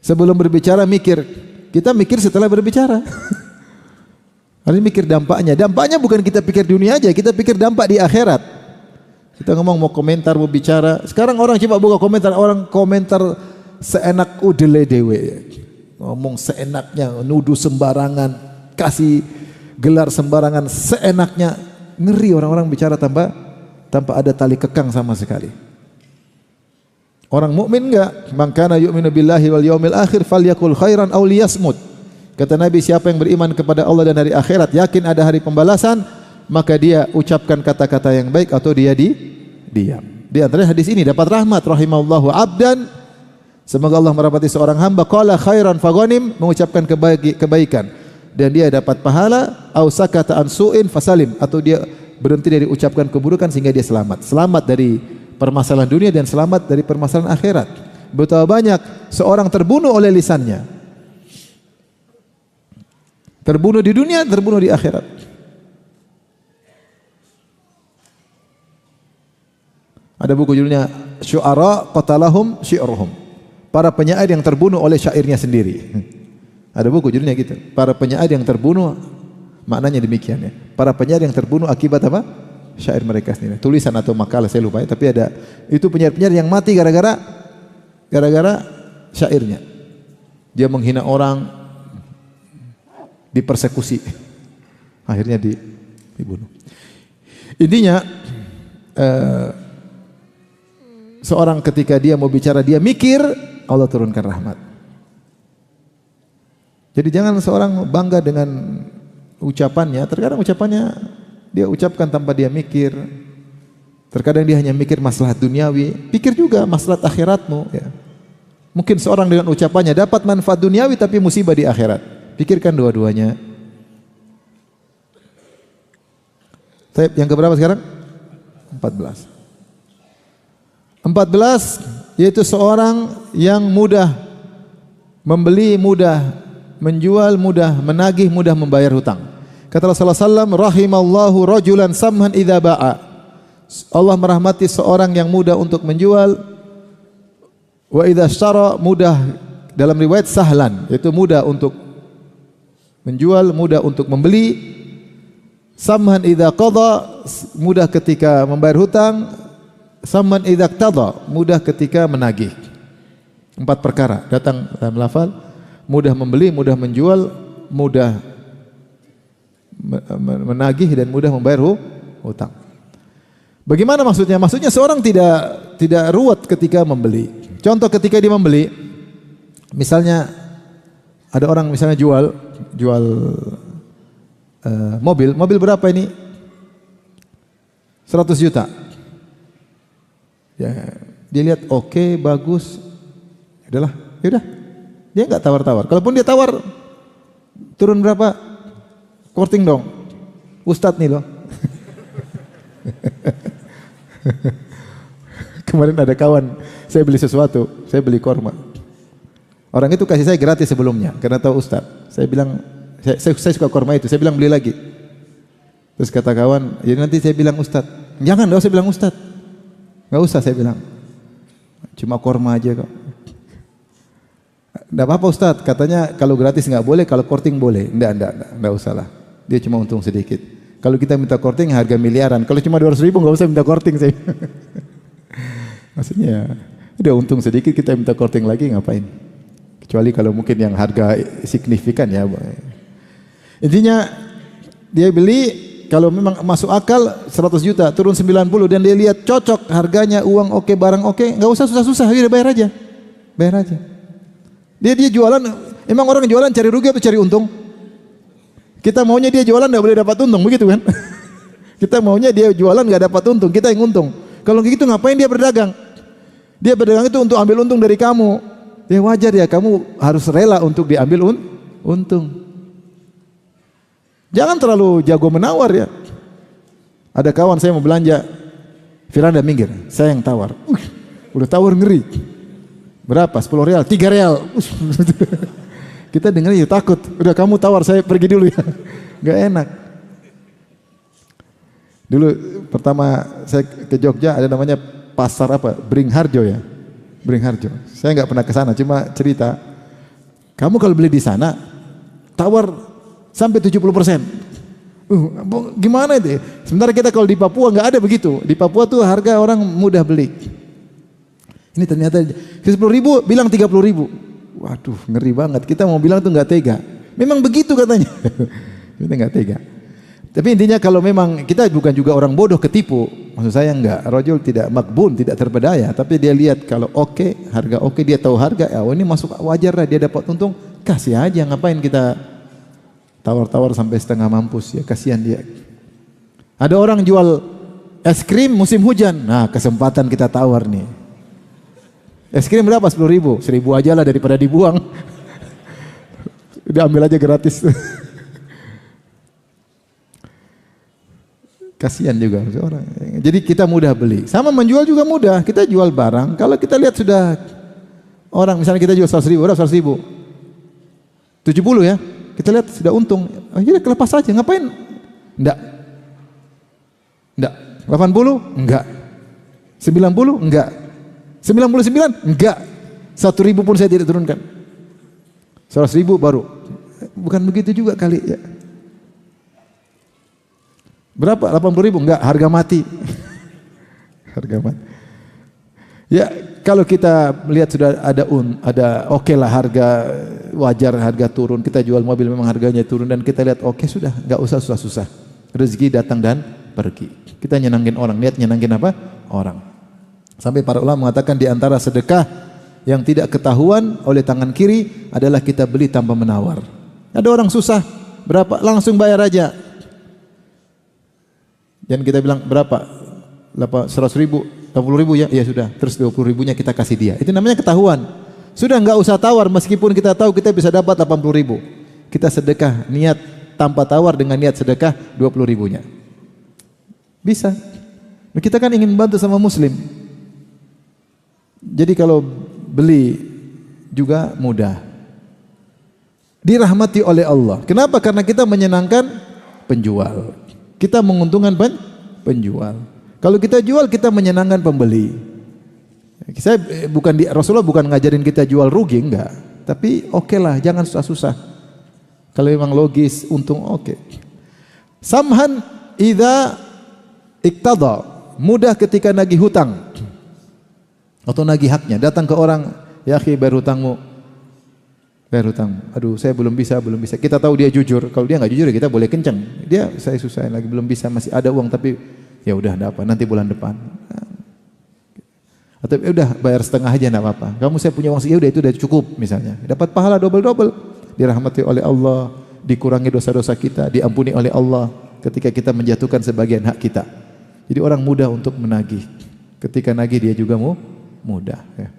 Sebelum berbicara mikir, kita mikir setelah berbicara. Hari ini mikir dampaknya. Dampaknya bukan kita pikir dunia aja, kita pikir dampak di akhirat. Kita ngomong mau komentar, mau bicara. Sekarang orang coba buka komentar, orang komentar seenak udele dewe. Ngomong seenaknya, nuduh sembarangan, kasih gelar sembarangan seenaknya. Ngeri orang-orang bicara tanpa ada tali kekang sama sekali. Orang mukmin enggak, man kana yu'minu billahi wal yaumil akhir falyakul khairan aw liyasmut. Kata Nabi, siapa yang beriman kepada Allah dan hari akhirat, yakin ada hari pembalasan, maka dia ucapkan kata-kata yang baik atau dia diam. Di antara hadis ini dapat rahmat, rahimallahu abdan, semoga Allah merahmati seorang hamba qala khairan faghanim, mengucapkan kebaikan dan dia dapat pahala, aw sakata an su'in fasalim, atau dia berhenti dari ucapkan keburukan sehingga dia selamat dari permasalahan dunia dan selamat dari permasalahan akhirat. Betapa banyak seorang terbunuh oleh lisannya. Terbunuh di dunia, terbunuh di akhirat. Ada buku judulnya Syu'ara qatalahum syi'ruhum. Para penyair yang terbunuh oleh syairnya sendiri. Ada buku judulnya gitu. Para penyair yang terbunuh, maknanya demikian ya. Para penyair yang terbunuh akibat apa? Syair mereka sendiri. Tulisan atau makalah saya lupa ya, tapi ada itu penyair-penyair yang mati gara-gara syairnya. Dia menghina orang, dipersekusi. Akhirnya dibunuh. Intinya seorang ketika dia mau bicara dia mikir, Allah turunkan rahmat. Jadi jangan seorang bangga dengan ucapannya. Terkadang ucapannya dia ucapkan tanpa dia mikir. Terkadang dia hanya mikir maslahat duniawi. Pikir juga maslahat akhiratmu ya. Mungkin seorang dengan ucapannya dapat manfaat duniawi tapi musibah di akhirat. Pikirkan dua-duanya. Yang keberapa sekarang? 14. 14 yaitu seorang yang mudah membeli, mudah menjual, mudah menagih, mudah membayar hutang. Kata Rasulullah SAW, rahimallahu rajulan samhan idza ba'a. Allah merahmati seorang yang mudah untuk menjual, wa idza ishtara, mudah dalam riwayat sahlan, yaitu mudah untuk menjual, mudah untuk membeli. Samhan idza qada, mudah ketika membayar hutang. Samhan idza qtada, mudah ketika menagih. 4 perkara datang dalam lafal, mudah membeli, mudah menjual, mudah menagih dan mudah membayar hutang. Bagaimana maksudnya? Maksudnya seorang tidak ruwet ketika membeli. Contoh ketika dia membeli, misalnya ada orang misalnya jual mobil berapa ini? 100 juta. Ya, dia lihat oke, bagus. Udahlah, ya udah. Dia enggak tawar-tawar. Kalaupun dia tawar, turun berapa? Korting dong. Ustadz nih loh. Kemarin ada kawan, saya beli sesuatu, saya beli korma. Orang itu kasih saya gratis sebelumnya, karena tahu Ustadz. Saya bilang, saya suka korma itu, saya bilang beli lagi. Terus kata kawan, jadi nanti saya bilang Ustadz. Jangan, enggak usah bilang Ustadz. Enggak usah saya bilang. Cuma korma aja kok. Enggak apa-apa Ustadz, katanya kalau gratis enggak boleh, kalau korting boleh. Enggak usah lah. Dia cuma untung sedikit. Kalau kita minta korting harga miliaran. Kalau cuma 200 ribu enggak usah minta korting saya. Maksudnya, udah untung sedikit kita minta korting lagi ngapain? Kecuali kalau mungkin yang harga signifikan ya. Intinya dia beli, kalau memang masuk akal 100 juta, turun 90 dan dia lihat cocok harganya, uang oke, barang oke, enggak usah susah-susah, dia bayar aja. Bayar aja. Dia jualan, emang orang jualan cari rugi atau cari untung? Kita maunya dia jualan enggak boleh dapat untung, begitu kan? Kita maunya dia jualan enggak dapat untung, kita yang untung. Kalau gitu ngapain dia berdagang? Dia berdagang itu untuk ambil untung dari kamu. Ya wajar ya, kamu harus rela untuk diambil untung. Jangan terlalu jago menawar ya. Ada kawan saya mau belanja Firanda minggir, saya yang tawar. Udah tawar ngeri. Berapa? 10 real, 3 real. Kita dengerin ya takut. Udah kamu tawar, saya pergi dulu ya. Gak enak. Dulu pertama saya ke Jogja ada namanya pasar apa? Beringharjo ya. Beringharjo. Saya nggak pernah ke sana, cuma cerita. Kamu kalau beli di sana tawar sampai 70%. Gimana itu? Sementara kita kalau di Papua nggak ada begitu. Di Papua tuh harga orang mudah beli. Ini ternyata 10.000 bilang 30.000. Waduh, ngeri banget. Kita mau bilang tuh nggak tega. Memang begitu katanya. Kita nggak tega. Tapi intinya kalau memang kita bukan juga orang bodoh ketipu, maksud saya enggak, rajul tidak makbun, tidak terpedaya, tapi dia lihat kalau oke, harga oke, dia tahu harga, ya ini masuk wajar lah, dia dapat untung, kasih aja, ngapain kita tawar-tawar sampai setengah mampus ya, kasihan dia. Ada orang jual es krim musim hujan, nah kesempatan kita tawar nih. Es krim berapa? 10.000, 1.000 aja lah daripada dibuang. Udah ambil aja gratis. Kasihan juga orang. Jadi kita mudah beli. Sama menjual juga mudah. Kita jual barang. Kalau kita lihat sudah orang, misalnya kita jual 100.000, berapa 100.000? 70 ya. Kita lihat sudah untung. Oh, jadi kelepas aja. Ngapain? Enggak. 80? Enggak. 90? Enggak. 99? Enggak. 1.000 pun saya tidak turunkan. 100.000 baru. Bukan begitu juga kali ya. Berapa? 80.000? Enggak, harga mati. Harga mati. Ya, kalau kita lihat sudah ada oke lah harga wajar, harga turun. Kita jual mobil memang harganya turun dan kita lihat oke sudah, enggak usah susah-susah. Rezeki datang dan pergi. Kita nyenangin orang, lihat nyenangin apa? Orang. Sampai para ulama mengatakan di antara sedekah yang tidak ketahuan oleh tangan kiri adalah kita beli tanpa menawar. Ada orang susah, berapa? Langsung bayar aja. Dan kita bilang berapa? 100.000, 80.000 ya? Ya sudah, terus 20.000-nya kita kasih dia. Itu namanya ketahuan. Sudah enggak usah tawar meskipun kita tahu kita bisa dapat 80.000. Kita sedekah niat tanpa tawar dengan niat sedekah 20.000-nya. Bisa. Kita kan ingin bantu sama muslim. Jadi kalau beli juga mudah. Dirahmati oleh Allah. Kenapa? Karena kita menyenangkan penjual. Kita menguntungkan penjual. Kalau kita jual, kita menyenangkan pembeli. Rasulullah bukan ngajarin kita jual rugi, enggak. Tapi oke lah, jangan susah-susah. Kalau memang logis, untung oke. Samhan idza iktada, mudah ketika nagih hutang atau nagih haknya. Datang ke orang, ya akhi bayar hutangmu. Bayar hutang. Aduh, saya belum bisa. Kita tahu dia jujur. Kalau dia nggak jujur, ya kita boleh kencang. Dia saya susahin lagi, belum bisa, masih ada uang tapi ya udah enggak apa, nanti bulan depan. Atau ya udah bayar setengah aja enggak apa-apa. Kamu saya punya uang ya udah itu udah cukup misalnya. Dapat pahala double-double. Dirahmati oleh Allah, dikurangi dosa-dosa kita, diampuni oleh Allah ketika kita menjatuhkan sebagian hak kita. Jadi orang mudah untuk menagih. Ketika nagih dia juga mudah ya.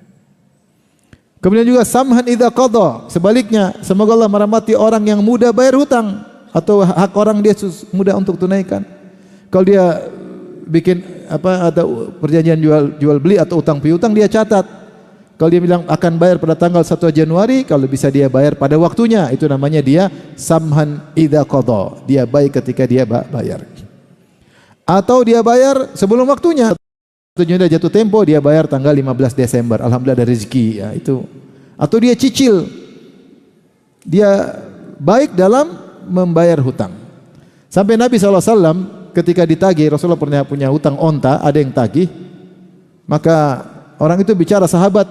Kemudian juga samhan idza qada, sebaliknya semoga Allah merahmati orang yang mudah bayar hutang atau hak orang dia mudah untuk tunaikan. Kalau dia bikin ada perjanjian jual beli atau utang piutang dia catat. Kalau dia bilang akan bayar pada tanggal 1 Januari, kalau bisa dia bayar pada waktunya, itu namanya dia samhan idza qada. Dia baik ketika dia bayar. Atau dia bayar sebelum waktunya. Sudah jatuh tempo dia bayar tanggal 15 Desember. Alhamdulillah ada rezeki ya itu. Atau dia cicil. Dia baik dalam membayar hutang. Sampai Nabi SAW ketika ditagih, Rasulullah pernah punya hutang onta, ada yang tagih. Maka orang itu bicara sahabat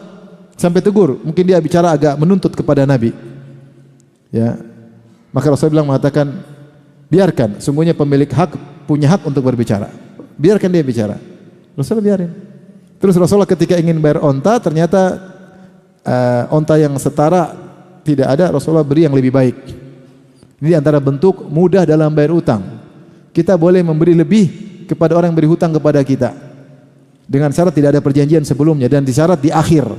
sampai tegur. Mungkin dia bicara agak menuntut kepada Nabi. Ya. Maka Rasulullah mengatakan, biarkan, sungguhnya pemilik hak punya hak untuk berbicara. Biarkan dia bicara. Rasulullah biarin. Terus Rasulullah ketika ingin bayar onta, ternyata onta yang setara tidak ada, Rasulullah beri yang lebih baik. Ini antara bentuk mudah dalam bayar utang. Kita boleh memberi lebih kepada orang yang beri hutang kepada kita. Dengan syarat tidak ada perjanjian sebelumnya dan disyarat di akhir.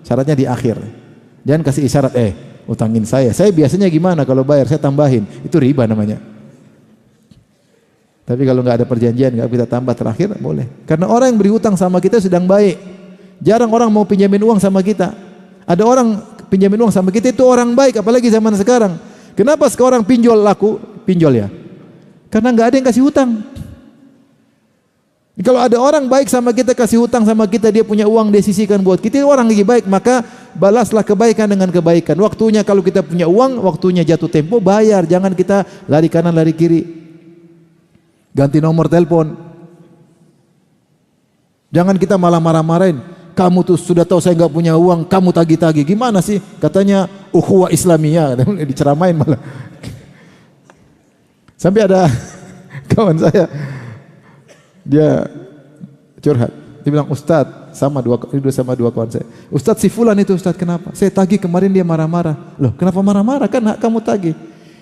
Syaratnya di akhir. Jangan kasih isyarat, utangin saya. Saya biasanya gimana kalau bayar? Saya tambahin. Itu riba namanya. Tapi kalau nggak ada perjanjian, nggak kita tambah terakhir, boleh. Karena orang yang beri hutang sama kita sedang baik. Jarang orang mau pinjamin uang sama kita. Ada orang pinjamin uang sama kita itu orang baik, apalagi zaman sekarang. Kenapa sekarang pinjol laku? Pinjol ya? Karena nggak ada yang kasih hutang. Kalau ada orang baik sama kita, kasih hutang sama kita, dia punya uang, dia sisihkan buat kita, orang lagi baik, maka balaslah kebaikan dengan kebaikan. Waktunya kalau kita punya uang, waktunya jatuh tempo, bayar. Jangan kita lari kanan, lari kiri. Ganti nomor telepon. Jangan kita malah marah-marahin. Kamu tuh sudah tahu saya nggak punya uang, kamu tagih-tagih. Gimana sih? Katanya ukhuwah Islamiyah. Diceramain malah. Sampai ada kawan saya, dia curhat. Dia bilang, Ustadz, sama dua kawan saya. Ustadz si fulan itu, Ustadz kenapa? Saya tagih kemarin dia marah-marah. Loh, kenapa marah-marah? Kan hak kamu tagih.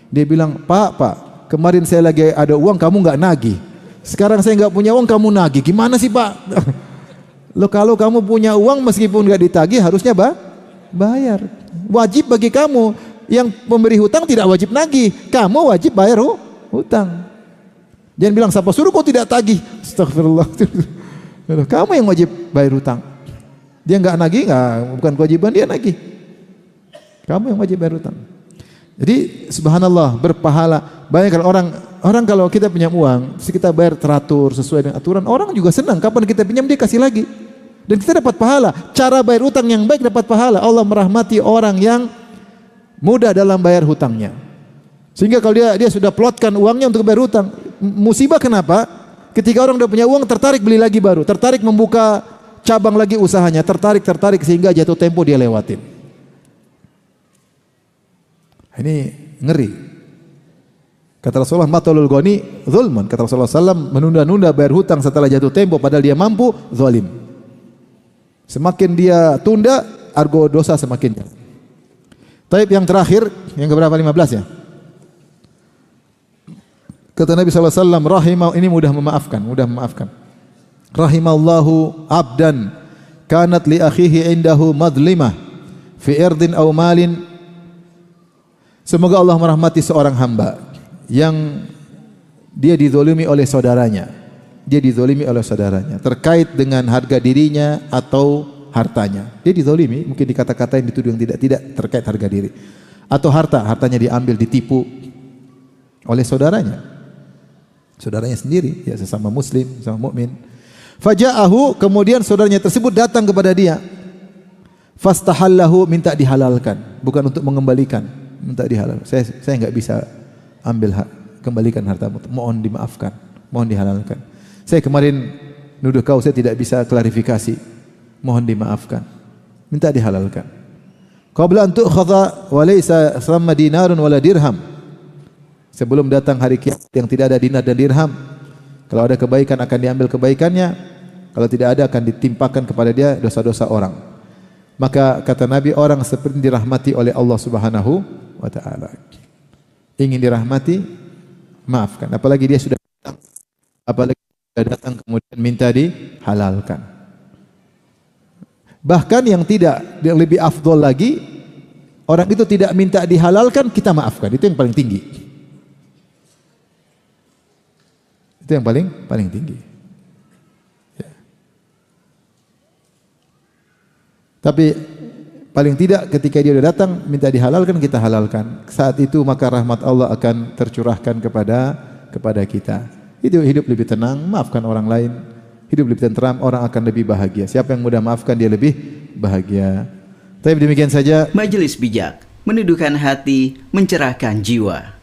Dia bilang, Pak, kemarin saya lagi ada uang, kamu nggak nagih. Sekarang saya nggak punya uang, kamu nagih. Gimana sih, Pak? Loh, kalau kamu punya uang meskipun nggak ditagih, harusnya bayar. Wajib bagi kamu. Yang pemberi hutang tidak wajib nagih. Kamu wajib bayar hutang. Jangan bilang, siapa suruh kau tidak tagih. Astagfirullah. Kamu yang wajib bayar hutang. Dia nggak nagih, bukan kewajiban dia nagih. Kamu yang wajib bayar hutang. Jadi subhanallah, berpahala. Banyak orang kalau kita pinjam uang, kita bayar teratur sesuai dengan aturan, orang juga senang. Kapan kita pinjam dia kasih lagi. Dan kita dapat pahala. Cara bayar hutang yang baik dapat pahala. Allah merahmati orang yang mudah dalam bayar hutangnya. Sehingga kalau dia sudah plotkan uangnya untuk bayar hutang, musibah kenapa? Ketika orang udah punya uang, tertarik beli lagi baru, tertarik membuka cabang lagi usahanya, tertarik sehingga jatuh tempo dia lewatin. Ini ngeri. Kata Rasulullah, matalul ghani zulman. Kata Rasulullah SAW, menunda-nunda bayar hutang setelah jatuh tempo padahal dia mampu, zalim. Semakin dia tunda, argo dosa semakin jauh. Taib yang terakhir, yang keberapa? 15 ya? Kata Nabi SAW, ini mudah memaafkan. Rahimallahu abdan kanat li akhihi indahu madlimah fi irdin aw malin. Semoga Allah merahmati seorang hamba yang dia dizalimi oleh saudaranya. Terkait dengan harga dirinya atau hartanya. Dia dizalimi, mungkin dikata-katain, dituduh yang tidak terkait harga diri. Atau hartanya diambil, ditipu oleh saudaranya sendiri, ya, sesama muslim, sesama mukmin. Faja'ahu, kemudian saudaranya tersebut datang kepada dia. Fastahallahu, minta dihalalkan, bukan untuk mengembalikan, minta dihalalkan. Saya enggak bisa kembalikan hartamu, mohon dimaafkan, mohon dihalalkan. Saya kemarin nuduh kau, saya tidak bisa klarifikasi, mohon dimaafkan, minta dihalalkan. Qabla an tu'khadha wa laysa samma dinarun wala dirham. Sebelum datang hari kiamat yang tidak ada dinar dan dirham. Kalau ada kebaikan akan diambil kebaikannya, kalau tidak ada akan ditimpakan kepada dia dosa-dosa orang. Maka kata Nabi, orang seperti dirahmati oleh Allah Subhanahu wa taala. Ingin dirahmati, maafkan. Apalagi dia sudah datang kemudian minta dihalalkan. Bahkan yang lebih afdol lagi, orang itu tidak minta dihalalkan, kita maafkan. Itu yang paling tinggi. Itu yang paling tinggi. Ya. Tapi paling tidak ketika dia sudah datang minta dihalalkan, kita halalkan. Saat itu maka rahmat Allah akan tercurahkan kepada kita. Hidup lebih tenang, maafkan orang lain. Hidup lebih tenteram, orang akan lebih bahagia. Siapa yang mudah maafkan, dia lebih bahagia. Tapi demikian saja Majelis Bijak, meneduhkan hati, mencerahkan jiwa.